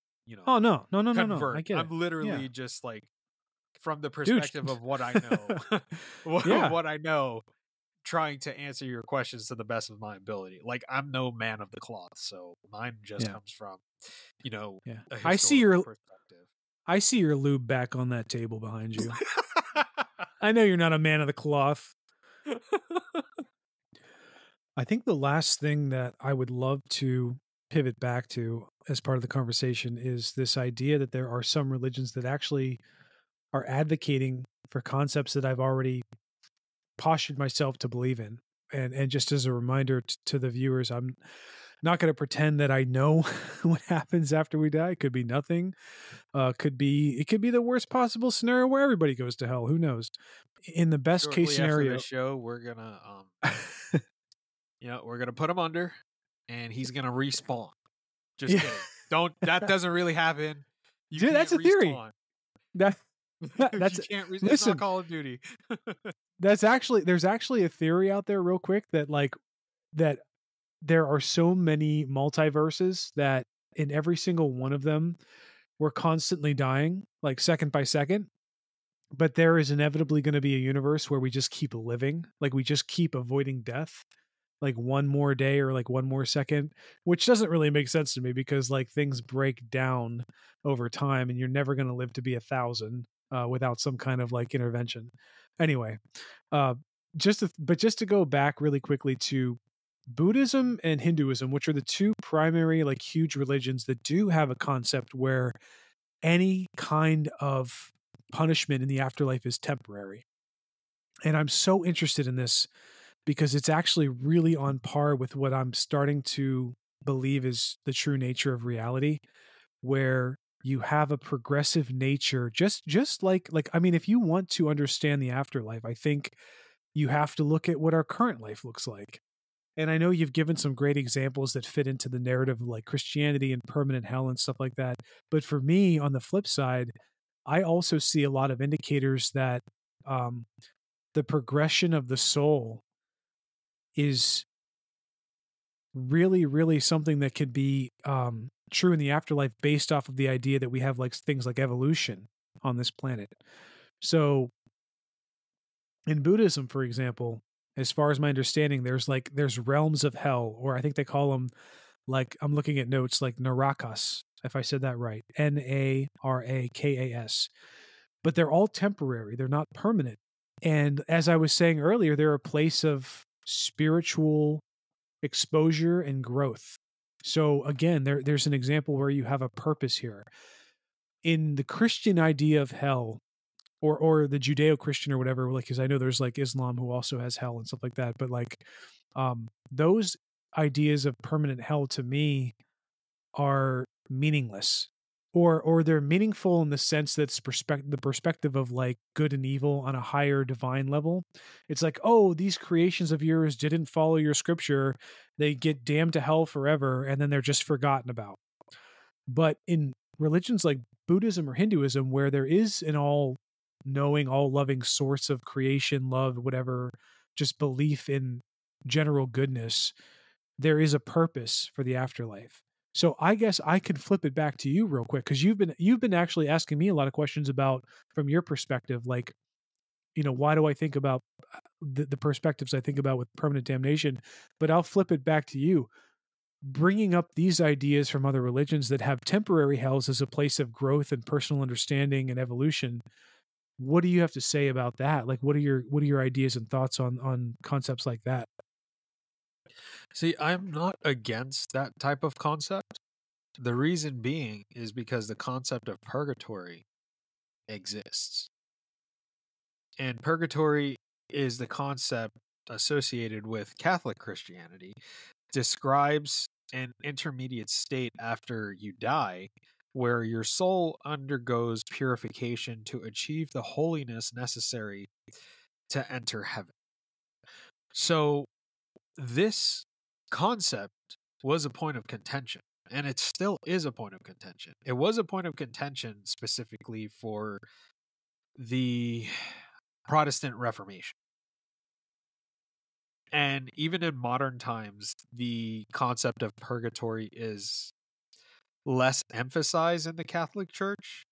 Oh no, no, no, no, no. I convert. get I'm it. Yeah, literally just like from the dude. perspective of what I know, Yeah, what I know, trying to answer your questions to the best of my ability. Like I'm no man of the cloth, so mine just yeah, comes from, yeah. a historical perspective. I see your lube back on that table behind you. I know you're not a man of the cloth. I think the last thing that I would love to pivot back to as part of the conversation is this idea that there are some religions that actually are advocating for concepts that I've already postured myself to believe in. And just as a reminder to the viewers, I'm not going to pretend that I know what happens after we die. It could be nothing. It could be the worst possible scenario where everybody goes to hell. Who knows? In the best case Shortly after scenario, the show, we're gonna we're gonna put him under, and he's gonna respawn. Just yeah, kidding. Don't. That doesn't really happen. You dude, can't that's a theory. respawn. That You that's can't. It's not listen. Call of Duty. There's actually a theory out there, real quick, that that there are so many multiverses that in every single one of them we're constantly dying, like second by second. But there is inevitably going to be a universe where we just keep living, like we just keep avoiding death, like one more day or like one more second, which doesn't really make sense to me because like things break down over time and you're never going to live to be 1,000 without some kind of like intervention. Anyway, uh, just to go back really quickly to Buddhism and Hinduism, which are the two primary like huge religions that do have a concept where any kind of punishment in the afterlife is temporary. And I'm so interested in this because it's actually really on par with what I'm starting to believe is the true nature of reality, where you have a progressive nature, just like I mean, if you want to understand the afterlife, I think you have to look at what our current life looks like. And I know you've given some great examples that fit into the narrative of like Christianity and permanent hell and stuff like that. But for me, on the flip side, I also see a lot of indicators that um, the progression of the soul is really, really something that could be true in the afterlife based off of the idea that we have like things like evolution on this planet. So in Buddhism, for example, as far as my understanding, there's realms of hell, or I think they call them, like I'm looking at notes, like narakas, if I said that right, Narakas. But they're all temporary; they're not permanent. And as I was saying earlier, they're a place of spiritual exposure and growth. So again, there's an example where you have a purpose here. In the Christian idea of hell, or the Judeo-Christian or whatever, like, because I know there's like Islam who also has hell and stuff like that, but like those ideas of permanent hell to me are meaningless, or they're meaningful in the sense that's the perspective of like good and evil on a higher divine level. It's like, oh, these creations of yours didn't follow your scripture, they get damned to hell forever, and then they're just forgotten about. But in religions like Buddhism or Hinduism, where there is an all knowing, all loving source of creation, love, whatever, just belief in general goodness, there is a purpose for the afterlife. So I guess I could flip it back to you real quick, because you've been actually asking me a lot of questions about, from your perspective, like, why do I think about the perspectives I think about with permanent damnation? But I'll flip it back to you, bringing up these ideas from other religions that have temporary hells as a place of growth and personal understanding and evolution. What do you have to say about that? Like, what are your ideas and thoughts on concepts like that? See, I'm not against that type of concept. The reason being is because the concept of purgatory exists. And purgatory is the concept associated with Catholic Christianity, describes an intermediate state after you die where your soul undergoes purification to achieve the holiness necessary to enter heaven. So this concept was a point of contention, and it still is a point of contention. It was a point of contention specifically for the Protestant Reformation. And even in modern times, the concept of purgatory is less emphasized in the Catholic Church,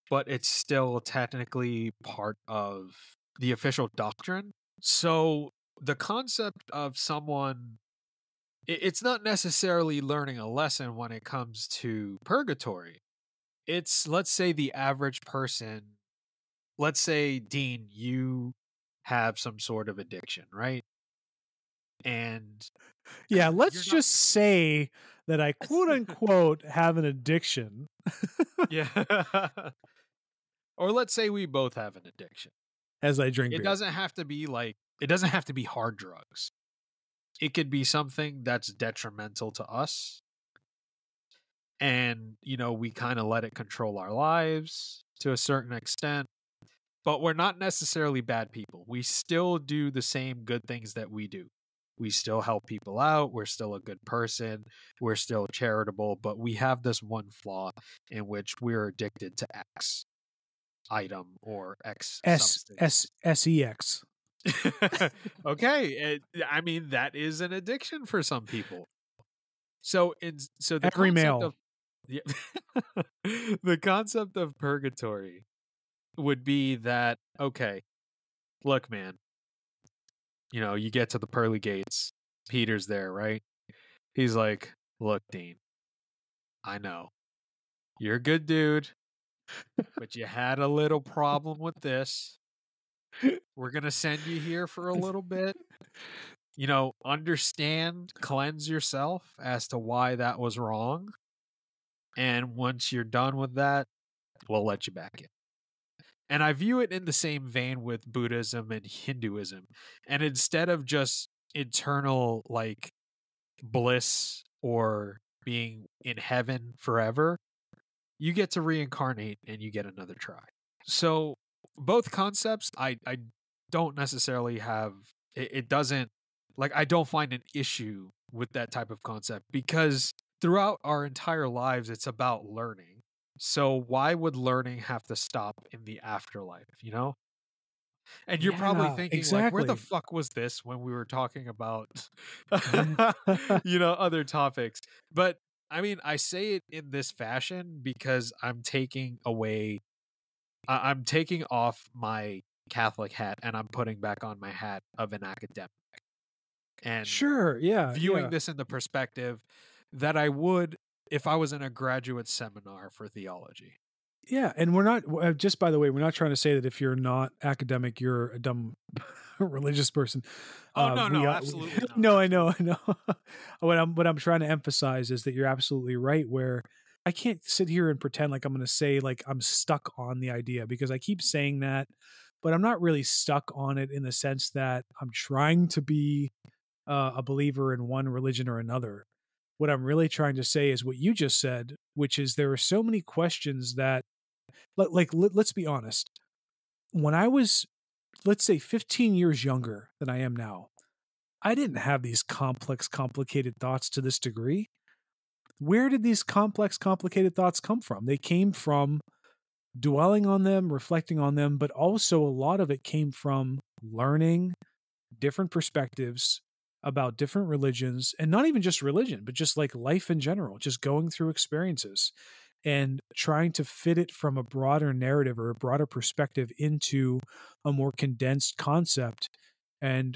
but it's still technically part of the official doctrine. So the concept of someone, it's not necessarily learning a lesson when it comes to purgatory. It's, let's say, the average person, let's say, Dean, you have some sort of addiction, right? And Yeah, let's you're not, just say that I quote unquote have an addiction. yeah. Or let's say we both have an addiction. As I drink It beer. doesn't have to be like, it doesn't have to be hard drugs. It could be something that's detrimental to us. And, we kind of let it control our lives to a certain extent. But we're not necessarily bad people. We still do the same good things that we do. We still help people out. We're still a good person. We're still charitable. But we have this one flaw in which we're addicted to X item or X substance. SEX. Okay. I mean, that is an addiction for some people. So the Every concept male. of the concept of purgatory would be that, okay, look, man, you get to the pearly gates. Peter's there, right? He's like, look, Dean, I know you're a good dude, but you had a little problem with this. We're going to send you here for a little bit. Understand, cleanse yourself as to why that was wrong. And once you're done with that, we'll let you back in. And I view it in the same vein with Buddhism and Hinduism. And instead of just eternal, like, bliss or being in heaven forever, you get to reincarnate and you get another try. So both concepts, I don't necessarily have, it doesn't, like, I don't find an issue with that type of concept because throughout our entire lives, it's about learning. So why would learning have to stop in the afterlife, And you're probably Yeah, thinking, like, where the exactly. fuck was this when we were talking about, other topics? But I mean, I say it in this fashion because I'm taking off my Catholic hat and I'm putting back on my hat of an academic and Sure. Yeah. viewing Yeah. this in the perspective that I would if I was in a graduate seminar for theology. Yeah. And we're not, just by the way, we're not trying to say that if you're not academic, you're a dumb religious person. Oh, no, absolutely not. No, I know. What I'm trying to emphasize is that you're absolutely right, where I can't sit here and pretend like I'm going to say like I'm stuck on the idea, because I keep saying that, but I'm not really stuck on it in the sense that I'm trying to be a believer in one religion or another. What I'm really trying to say is what you just said, which is there are so many questions that, let's be honest. When I was, let's say, 15 years younger than I am now, I didn't have these complex, complicated thoughts to this degree. Where did these complex, complicated thoughts come from? They came from dwelling on them, reflecting on them, but also a lot of it came from learning different perspectives about different religions, and not even just religion, but just like life in general, just going through experiences and trying to fit it from a broader narrative or a broader perspective into a more condensed concept. And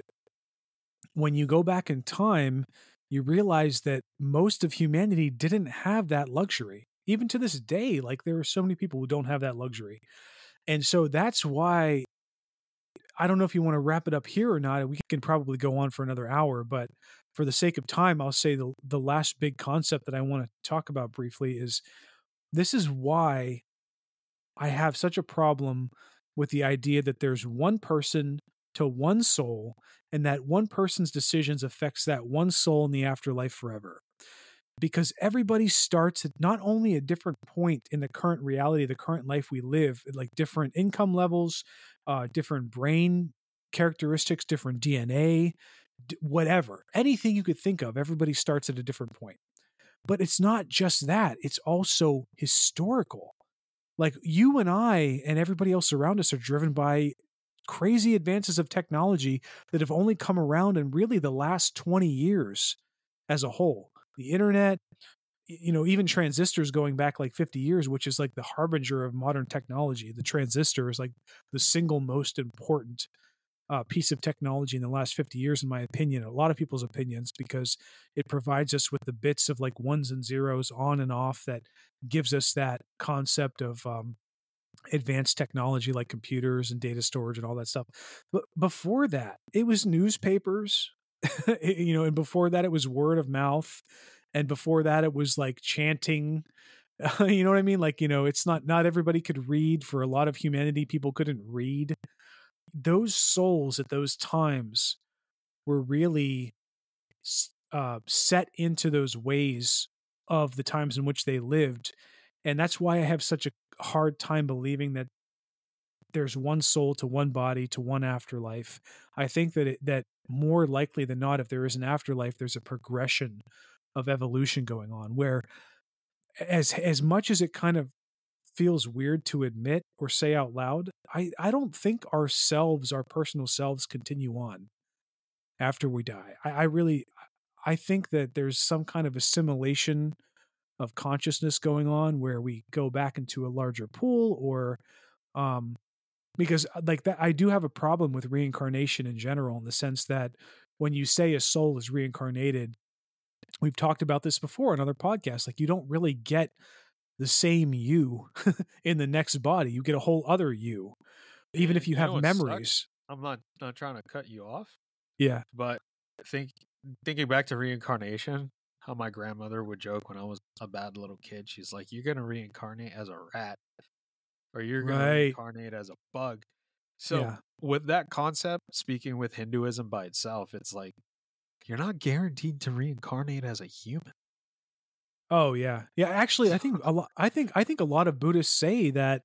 when you go back in time, you realize that most of humanity didn't have that luxury. Even to this day, like, there are so many people who don't have that luxury. And so that's why, I don't know if you want to wrap it up here or not. We can probably go on for another hour, but for the sake of time, I'll say the last big concept that I want to talk about briefly is, this is why I have such a problem with the idea that there's one person to one soul, and that one person's decisions affects that one soul in the afterlife forever. Because everybody starts at not only a different point in the current reality, the current life we live, like different income levels, different brain characteristics, different DNA, whatever, anything you could think of, everybody starts at a different point. But it's not just that, it's also historical. Like, you and I and everybody else around us are driven by crazy advances of technology that have only come around in really the last 20 years as a whole. The internet, even transistors going back like 50 years, which is like the harbinger of modern technology. The transistor is like the single most important piece of technology in the last 50 years, in my opinion, a lot of people's opinions, because it provides us with the bits of like ones and zeros on and off that gives us that concept of advanced technology like computers and data storage and all that stuff. But before that, it was newspapers, and before that, it was word of mouth. And before that, it was like chanting. You know what I mean? Like, it's not everybody could read. For a lot of humanity, people couldn't read. Those souls at those times were really set into those ways of the times in which they lived. And that's why I have such a hard time believing that there's one soul to one body to one afterlife. I think that more likely than not, if there is an afterlife, there's a progression of evolution going on, where as much as it kind of feels weird to admit or say out loud, I don't think our personal selves continue on after we die. I think that there's some kind of assimilation of consciousness going on where we go back into a larger pool, or because like that, I do have a problem with reincarnation in general, in the sense that when you say a soul is reincarnated, we've talked about this before on other podcasts, like you don't really get the same you in the next body. You get a whole other you, even if you have what memories. Sucks? I'm not trying to cut you off. Yeah. But thinking back to reincarnation, how my grandmother would joke when I was a bad little kid. She's like, "You're gonna reincarnate as a rat, or you're gonna Right. reincarnate as a bug." So Yeah. with that concept, speaking with Hinduism by itself, it's like you're not guaranteed to reincarnate as a human. Oh yeah. Yeah. Actually, I think a lot. I think a lot of Buddhists say that.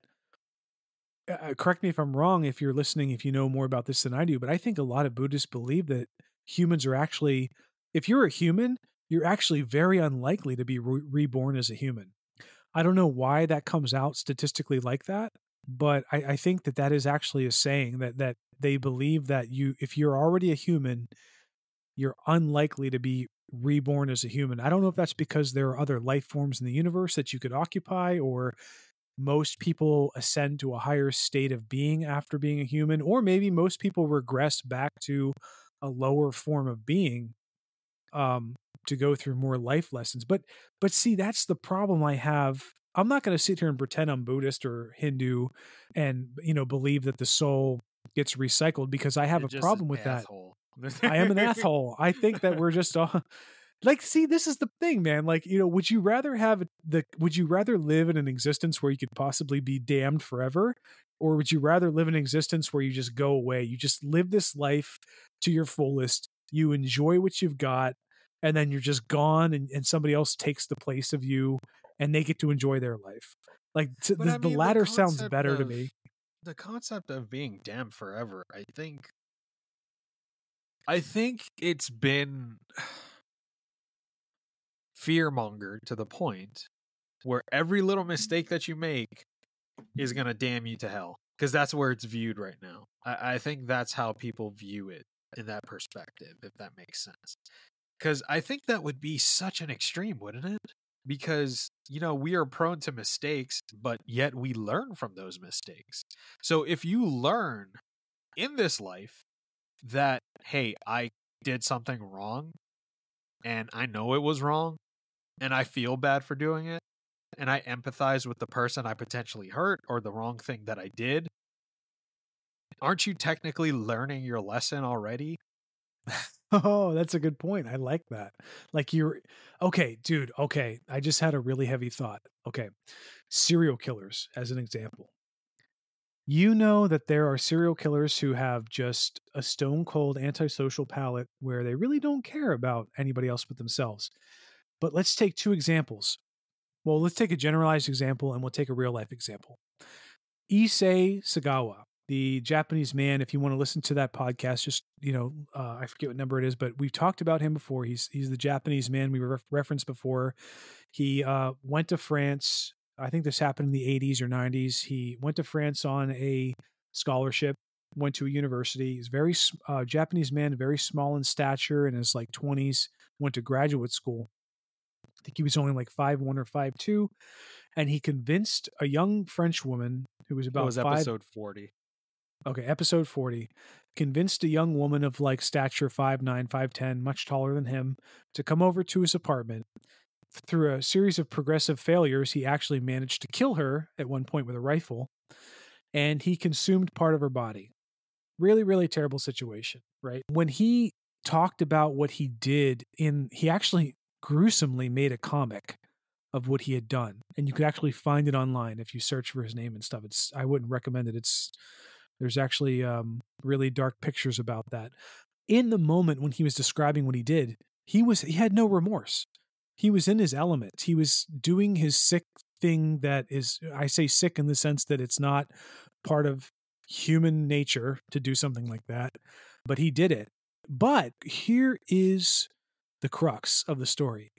Correct me if I'm wrong, if you're listening, if you know more about this than I do, but I think a lot of Buddhists believe that humans are actually, if you're a human, you're actually very unlikely to be reborn as a human. I don't know why that comes out statistically like that, but I think that is actually a saying that they believe that if you're already a human, you're unlikely to be reborn as a human. I don't know if that's because there are other life forms in the universe that you could occupy, or most people ascend to a higher state of being after being a human, or maybe most people regress back to a lower form of being to go through more life lessons. But see, that's the problem I have. I'm not going to sit here and pretend I'm Buddhist or Hindu and believe that the soul gets recycled, because I have You're a just problem an with that. asshole. I am an asshole. I think that we're just like, see, this is the thing, man. Like, would you rather live in an existence where you could possibly be damned forever? Or would you rather live in an existence where you just go away? You just live this life to your fullest. You enjoy what you've got, and then you're just gone, and somebody else takes the place of you, and they get to enjoy their life. Like, But I the mean, latter sounds better to me. The concept of being damned forever, I think it's been fearmongered to the point where every little mistake that you make is going to damn you to hell, because that's where it's viewed right now. I think that's how people view it in that perspective, if that makes sense. Because I think that would be such an extreme, wouldn't it? Because, we are prone to mistakes, but yet we learn from those mistakes. So if you learn in this life that, hey, I did something wrong and I know it was wrong and I feel bad for doing it, and I empathize with the person I potentially hurt or the wrong thing that I did, aren't you technically learning your lesson already? Oh, that's a good point. I like that. Like, okay, dude. Okay. I just had a really heavy thought. Okay. Serial killers, as an example. You know that there are serial killers who have just a stone cold antisocial palate where they really don't care about anybody else but themselves. But let's take two examples. Well, let's take a generalized example and we'll take a real life example. Issei Sagawa, the Japanese man. If you want to listen to that podcast, just, I forget what number it is, but we've talked about him before. He's the Japanese man we referenced before. He went to France. I think this happened in the 80s or 90s. He went to France on a scholarship, went to a university. He's very Japanese man, very small in stature, in his like 20s, went to graduate school. think he was only like 5'1" or 5'2", and he convinced a young French woman who was It about was episode 40. Okay, episode 40, convinced a young woman of like stature 5'9", 5'10", much taller than him, to come over to his apartment. Through a series of progressive failures, he actually managed to kill her at one point with a rifle, and he consumed part of her body. Really, really terrible situation, right? When he talked about what he did he actually gruesomely made a comic of what he had done, and you could actually find it online if you search for his name and stuff. I wouldn't recommend it. There's actually really dark pictures about that. In the moment when he was describing what he did, he had no remorse. He was in his element. He was doing his sick thing that is, I say sick in the sense that it's not part of human nature to do something like that, but he did it. But here is the crux of the story.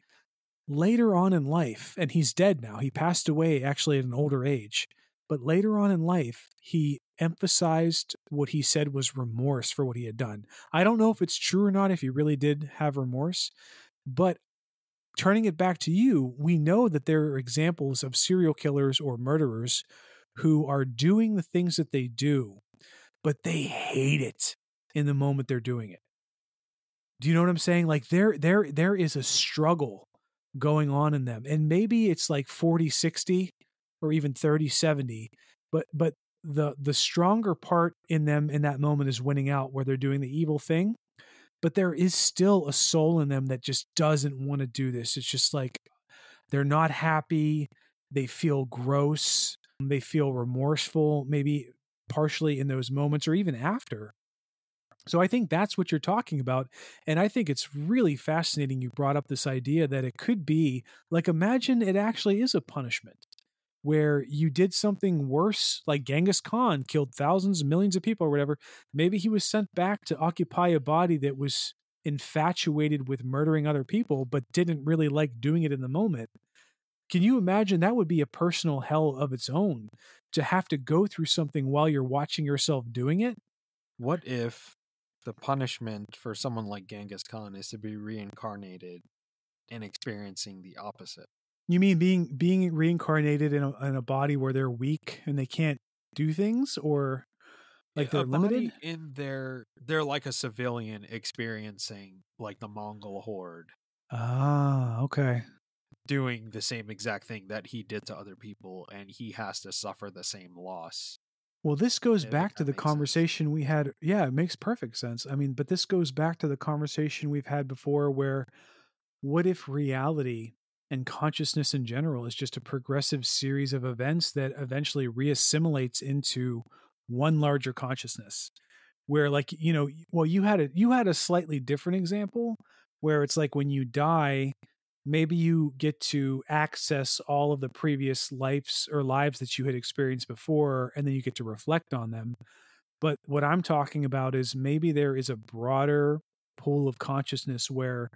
Later on in life, and he's dead now, he passed away actually at an older age, but later on in life, he emphasized what he said was remorse for what he had done. I don't know if it's true or not, if he really did have remorse, but turning it back to you, we know that there are examples of serial killers or murderers who are doing the things that they do, but they hate it in the moment they're doing it. Do you know what I'm saying? Like there is a struggle going on in them. And maybe it's like 40-60 or even 30-70, but the stronger part in them in that moment is winning out, where they're doing the evil thing. But there is still a soul in them that just doesn't want to do this. It's just like they're not happy. They feel gross. They feel remorseful, maybe partially in those moments or even after. So I think that's what you're talking about. And I think it's really fascinating you brought up this idea that it could be like, imagine it actually is a punishment where you did something worse, like Genghis Khan killed thousands, millions of people or whatever. Maybe he was sent back to occupy a body that was infatuated with murdering other people, but didn't really like doing it in the moment. Can you imagine? That would be a personal hell of its own, to have to go through something while you're watching yourself doing it. What if the punishment for someone like Genghis Khan is to be reincarnated and experiencing the opposite? You mean being reincarnated in a body where they're weak and they can't do things, or like they're limited? They're like a civilian experiencing like the Mongol horde, Ah, okay. doing the same exact thing that he did to other people, and he has to suffer the same loss. Well, this goes If back to that the makes sense. conversation we had. Yeah, it makes perfect sense. I mean, but this goes back to the conversation we've had before, where what if reality and consciousness in general is just a progressive series of events that eventually reassimilates into one larger consciousness? Where, like, well, you had a slightly different example where it's like when you die, maybe you get to access all of the previous lives that you had experienced before, and then you get to reflect on them. But what I'm talking about is maybe there is a broader pool of consciousness where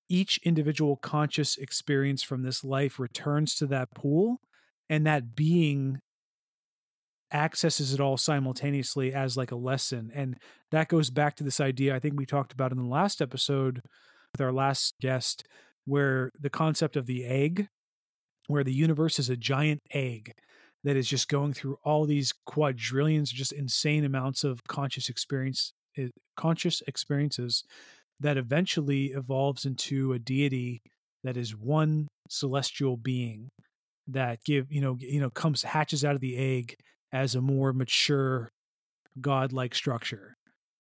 each individual conscious experience from this life returns to that pool, and that being accesses it all simultaneously as like a lesson. And that goes back to this idea I think we talked about in the last episode with our last guest, where the concept of the egg, where the universe is a giant egg that is just going through all these quadrillions, just insane amounts of conscious experiences that eventually evolves into a deity that is one celestial being that hatches out of the egg as a more mature godlike structure.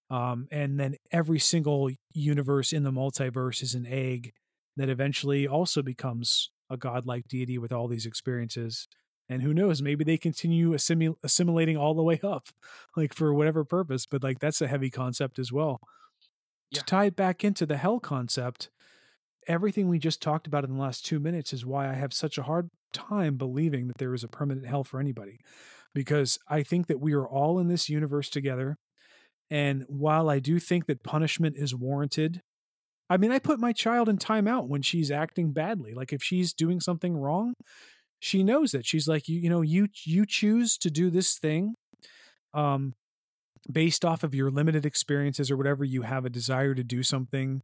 And then every single universe in the multiverse is an egg that eventually also becomes a godlike deity with all these experiences. And who knows, maybe they continue assimilating all the way up, like for whatever purpose. But like, that's a heavy concept as well. Yeah. To tie it back into the hell concept, everything we just talked about in the last 2 minutes is why I have such a hard time believing that there is a permanent hell for anybody. Because I think that we are all in this universe together. And while I do think that punishment is warranted, I mean, I put my child in timeout when she's acting badly. Like if she's doing something wrong, she knows that. She's like, you choose to do this thing based off of your limited experiences or whatever. You have a desire to do something,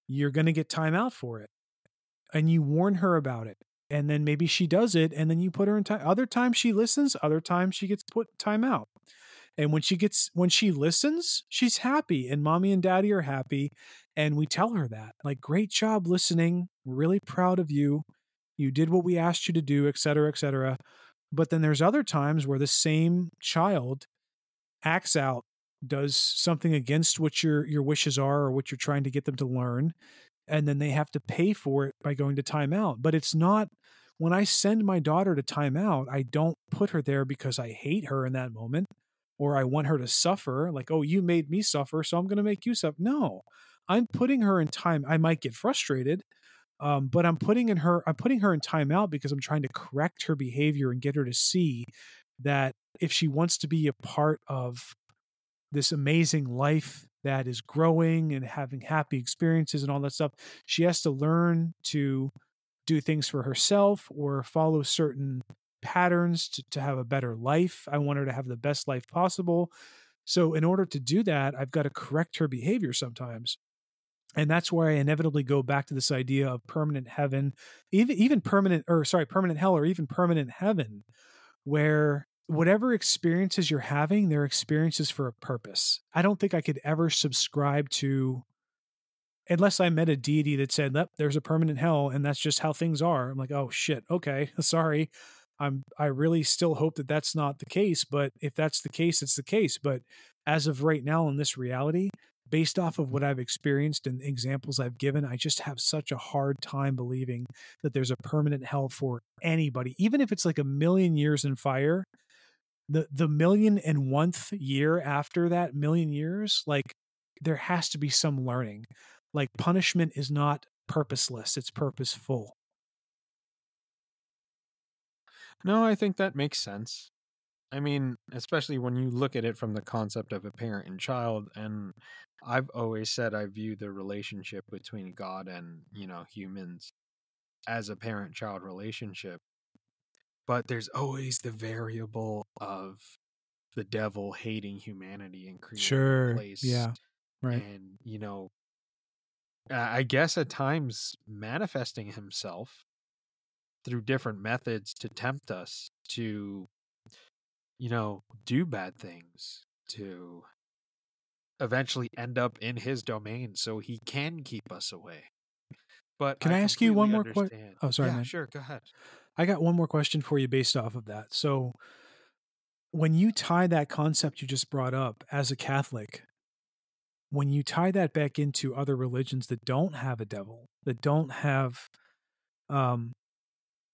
you're going to get time out for it. and you warn her about it. And then maybe she does it, and then you put her in time. Other times she listens, other times she gets put time out. And when she listens, she's happy, and mommy and daddy are happy. And we tell her that, like, great job listening. We're really proud of you. You did what we asked you to do, et cetera, et cetera. But then there's other times where the same child acts out, does something against what your wishes are or what you're trying to get them to learn, and then they have to pay for it by going to timeout. But it's not, when I send my daughter to timeout, I don't put her there because I hate her in that moment or I want her to suffer, like, oh, you made me suffer, so I'm going to make you suffer. No, I'm putting her in time. I might get frustrated, but I'm putting her in timeout because I'm trying to correct her behavior and get her to see that if she wants to be a part of this amazing life that is growing and having happy experiences and all that stuff, she has to learn to do things for herself or follow certain patterns to have a better life. I want her to have the best life possible. So in order to do that, I've got to correct her behavior sometimes. And that's where I inevitably go back to this idea of permanent heaven, even permanent hell, or even permanent heaven, where whatever experiences you're having, they're experiences for a purpose. I don't think I could ever subscribe to, unless I met a deity that said, there's a permanent hell and that's just how things are. I'm like, oh shit, okay, sorry. I really still hope that that's not the case, but if that's the case, it's the case. But as of right now in this reality, based off of what I've experienced and examples I've given, I just have such a hard time believing that there's a permanent hell for anybody. Even if it's like 1,000,000 years in fire, the 1,000,001th year after that 1,000,000 years, like, there has to be some learning. Like, punishment is not purposeless, it's purposeful. No, I think that makes sense. I mean, especially when you look at it from the concept of a parent and child, and I've always said I view the relationship between God and, humans as a parent-child relationship. But there's always the variable of the devil hating humanity and creating a Sure. place, Yeah. Right. and, I guess at times manifesting himself through different methods to tempt us to, do bad things, to eventually end up in his domain so he can keep us away. But Can I I ask you one completely more question? understand. Oh, sorry, Yeah, man. sure, go ahead. I got one more question for you based off of that. So, when you tie that concept you just brought up as a Catholic, when you tie that back into other religions that don't have a devil, that don't have um,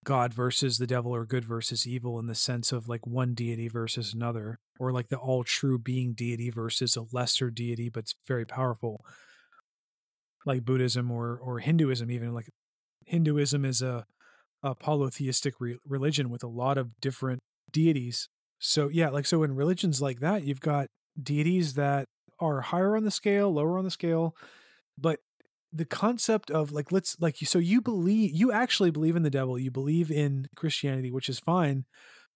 God versus the devil or good versus evil in the sense of like one deity versus another, or like the all true being deity versus a lesser deity, but it's very powerful, like Buddhism or Hinduism, even like Hinduism is a polytheistic religion with a lot of different deities. So yeah, like, so in religions like that, you've got deities that are higher on the scale, lower on the scale, but the concept of like, let's like you, so you actually believe in the devil, you believe in Christianity, which is fine.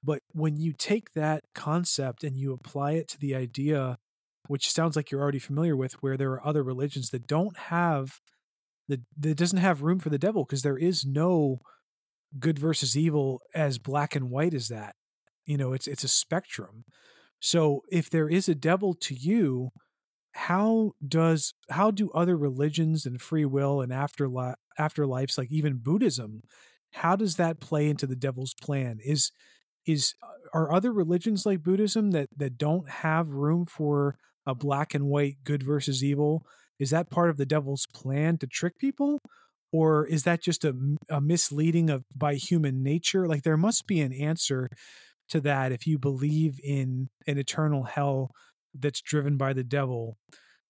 But when you take that concept and you apply it to the idea, which sounds like you're already familiar with, where there are other religions that don't have that doesn't have room for the devil because there is no good versus evil as black and white as that. It's a spectrum. So if there is a devil to you, how do other religions and free will and afterlives, like even Buddhism, how does that play into the devil's plan? Is are other religions like Buddhism that don't have room for a black and white good versus evil? Is that part of the devil's plan to trick people? Or is that just a misleading of by human nature? Like, there must be an answer to that if you believe in an eternal hell that's driven by the devil.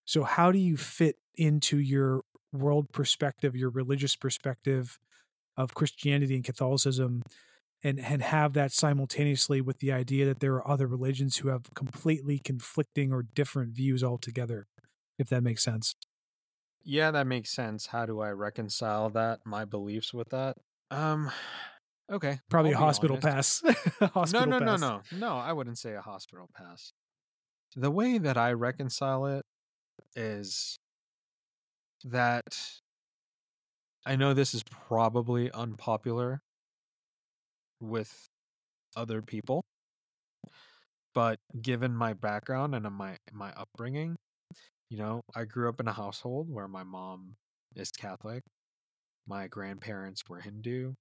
So how do you fit into your world perspective, your religious perspective of Christianity and Catholicism, and have that simultaneously with the idea that there are other religions who have completely conflicting or different views altogether, if that makes sense? Yeah, that makes sense. How do I reconcile my beliefs with that? Um, okay, Probably I'll a be hospital honest. pass. No, Hospital no, no, pass. no. No, I wouldn't say a hospital pass. The way that I reconcile it is that I know this is probably unpopular with other people, but given my background and my upbringing, I grew up in a household where my mom is Catholic, my grandparents were Hindu.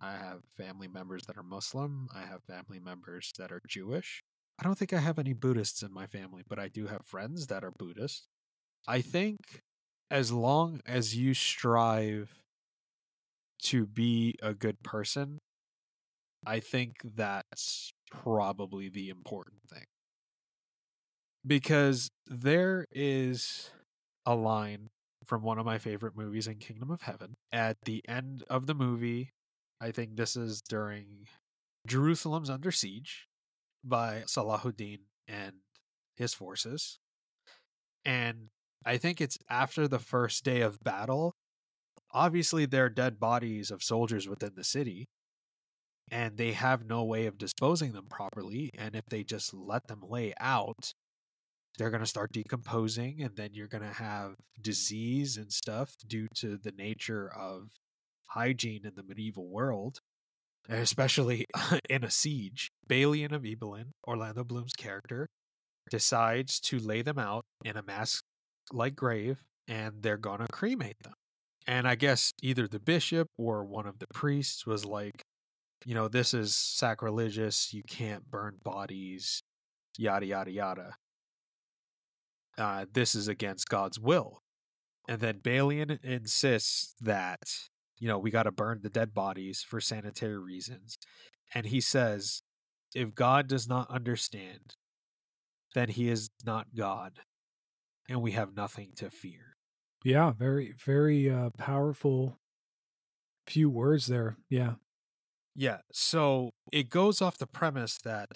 I have family members that are Muslim. I have family members that are Jewish. I don't think I have any Buddhists in my family, but I do have friends that are Buddhist. I think as long as you strive to be a good person, I think that's probably the important thing. Because there is a line from one of my favorite movies in Kingdom of Heaven. At the end of the movie, I think this is during Jerusalem's under siege by Salahuddin and his forces. And I think it's after the first day of battle. Obviously, there are dead bodies of soldiers within the city, and they have no way of disposing them properly. And if they just let them lay out, they're going to start decomposing, and then you're going to have disease and stuff due to the nature of hygiene in the medieval world, especially in a siege. Balian of Ibelin, Orlando Bloom's character, decides to lay them out in a mass-like grave, and they're going to cremate them. And I guess either the bishop or one of the priests was like, this is sacrilegious. You can't burn bodies, yada, yada, yada. This is against God's will. And then Balian insists that, we got to burn the dead bodies for sanitary reasons. And he says, if God does not understand, then he is not God, and we have nothing to fear. Yeah, very, very powerful few words there. Yeah. Yeah, so it goes off the premise that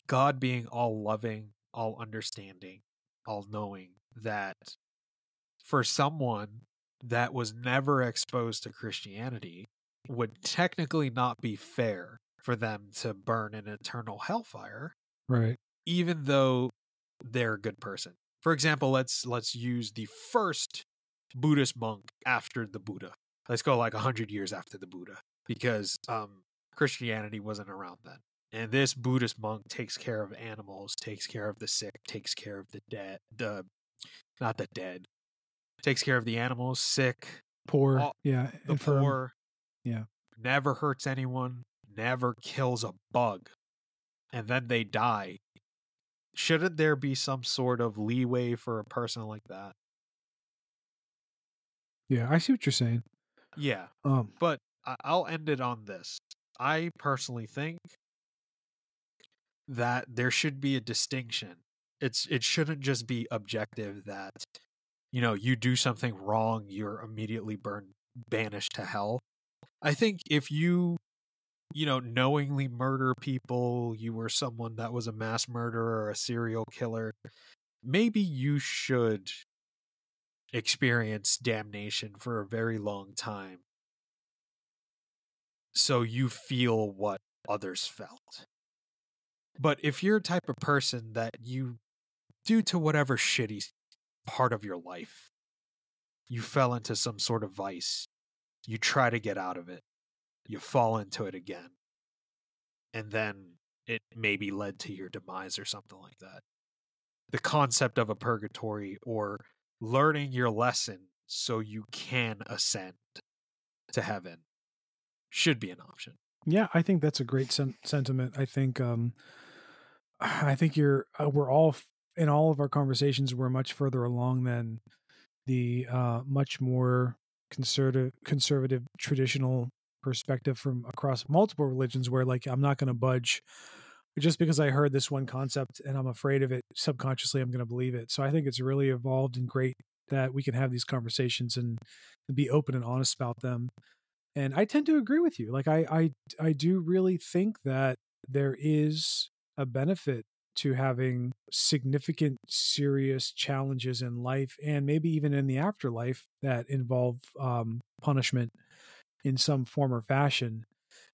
God being all loving, all understanding, all knowing, that for someone that was never exposed to Christianity would technically not be fair for them to burn in eternal hellfire, Right. even though they're a good person. For example, let's use the first Buddhist monk after the Buddha. Let's go like 100 years after the Buddha, because Christianity wasn't around then. And this Buddhist monk takes care of animals, takes care of the sick, takes care of the dead, not the dead, takes care of the animals, sick, Poor. Yeah. the Infirm. poor, Yeah. never hurts anyone, never kills a bug, and then they die. Shouldn't there be some sort of leeway for a person like that? Yeah. I see what you're saying. Yeah, Um, but I'll end it on this. I personally think that there should be a distinction. It shouldn't just be objective that you do something wrong, you're immediately banished to hell. I think if you knowingly murder people, you were someone that was a mass murderer or a serial killer, maybe you should experience damnation for a very long time so you feel what others felt. But if you're a type of person that you, due to whatever shitty part of your life, you fell into some sort of vice, you try to get out of it, you fall into it again, and then it maybe led to your demise or something like that. The concept of a purgatory, or learning your lesson so you can ascend to heaven, should be an option. yeah, I think that's a great sentiment. I think we're all in all of our conversations, we're much further along than the much more conservative traditional perspective from across multiple religions, where like I'm not going to budge just because I heard this one concept and I'm afraid of it. Subconsciously, I'm going to believe it. So I think it's really evolved and great that we can have these conversations and be open and honest about them. And I tend to agree with you. Like I do really think that there is a benefit to having significant, serious challenges in life, and maybe even in the afterlife, that involve punishment in some form or fashion.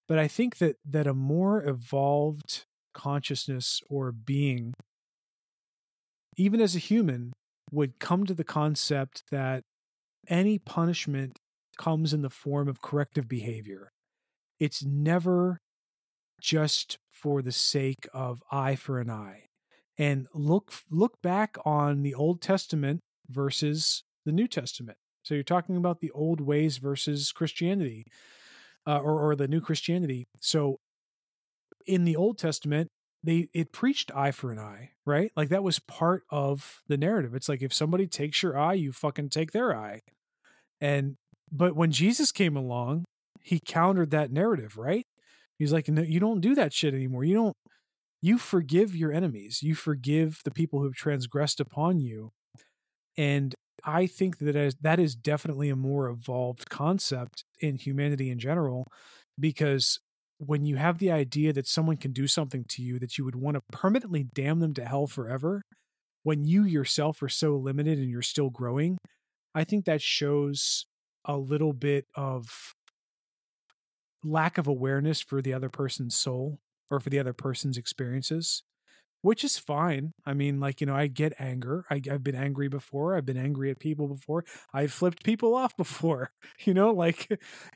But I think that a more evolved consciousness or being, even as a human, would come to the concept that any punishment comes in the form of corrective behavior. It's never just for the sake of eye for an eye. And look back on the Old Testament versus the New Testament. So you're talking about the old ways versus Christianity, or the new Christianity. So in the Old Testament, it preached eye for an eye, right? Like that was part of the narrative. It's like if somebody takes your eye, you fucking take their eye. But when Jesus came along, he countered that narrative, right? He's like, no, you don't do that shit anymore. You forgive your enemies. You forgive the people who have transgressed upon you. And I think that is definitely a more evolved concept in humanity in general, because when you have the idea that someone can do something to you that you would want to permanently damn them to hell forever, when you yourself are so limited and you're still growing, I think that shows a little bit of lack of awareness for the other person's soul or for the other person's experiences, which is fine. I mean, like, you know, I get anger. I've been angry before. I've been angry at people before. I've flipped people off before, you know, like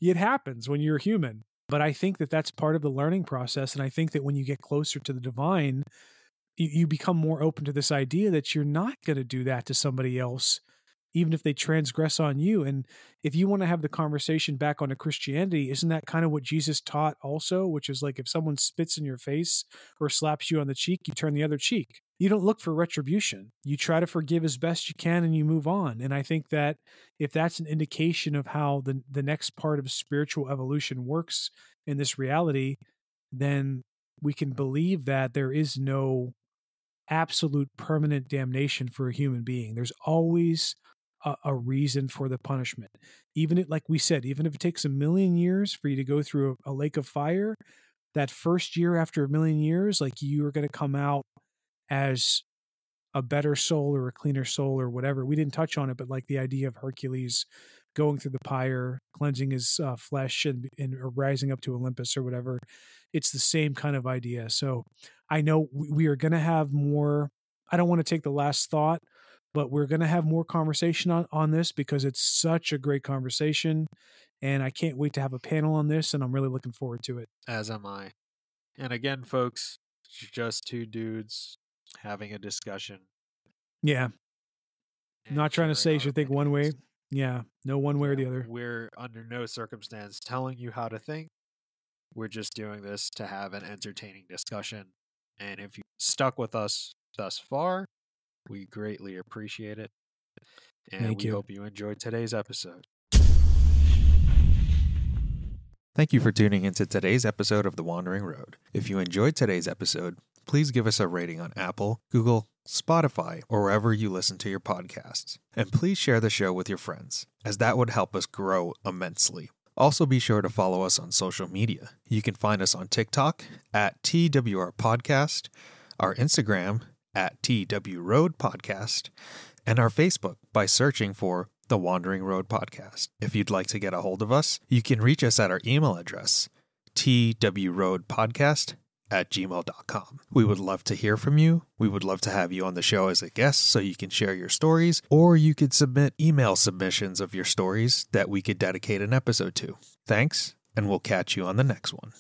it happens when you're human. But I think that that's part of the learning process. And I think that when you get closer to the divine, you become more open to this idea that you're not going to do that to somebody else, even if they transgress on you. And if you want to have the conversation back onto Christianity, isn't that kind of what Jesus taught also? Which is like, if someone spits in your face or slaps you on the cheek, you turn the other cheek. You don't look for retribution. You try to forgive as best you can and you move on. And I think that if that's an indication of how the next part of spiritual evolution works in this reality, then we can believe that there is no absolute permanent damnation for a human being. There's always a reason for the punishment. Even if, like we said, even if it takes 1,000,000 years for you to go through a lake of fire, that first year after 1,000,000 years, like you are going to come out as a better soul or a cleaner soul or whatever. We didn't touch on it, but like the idea of Hercules going through the pyre, cleansing his flesh and rising up to Olympus or whatever. It's the same kind of idea. So I know we are going to have more. I don't want to take the last thought, but we're going to have more conversation on this because it's such a great conversation. And I can't wait to have a panel on this. And I'm really looking forward to it. As am I. And again, folks, it's just two dudes having a discussion. Yeah. Not trying to say you should think one way. opinions. Yeah. No one way or the other. We're under no circumstance telling you how to think. We're just doing this to have an entertaining discussion. And if you stuck with us thus far, we greatly appreciate it. And Thank we you. hope you enjoyed today's episode. Thank you for tuning into today's episode of The Wandering Road. If you enjoyed today's episode, please give us a rating on Apple, Google, Spotify, or wherever you listen to your podcasts. And please share the show with your friends, as that would help us grow immensely. Also be sure to follow us on social media. You can find us on TikTok at twroadpodcast, our Instagram at twroadpodcast, and our Facebook by searching for The Wandering Road Podcast. If you'd like to get a hold of us, you can reach us at our email address, twroadpodcast@gmail.com. We would love to hear from you. We would love to have you on the show as a guest so you can share your stories, or you could submit email submissions of your stories that we could dedicate an episode to. Thanks, and we'll catch you on the next one.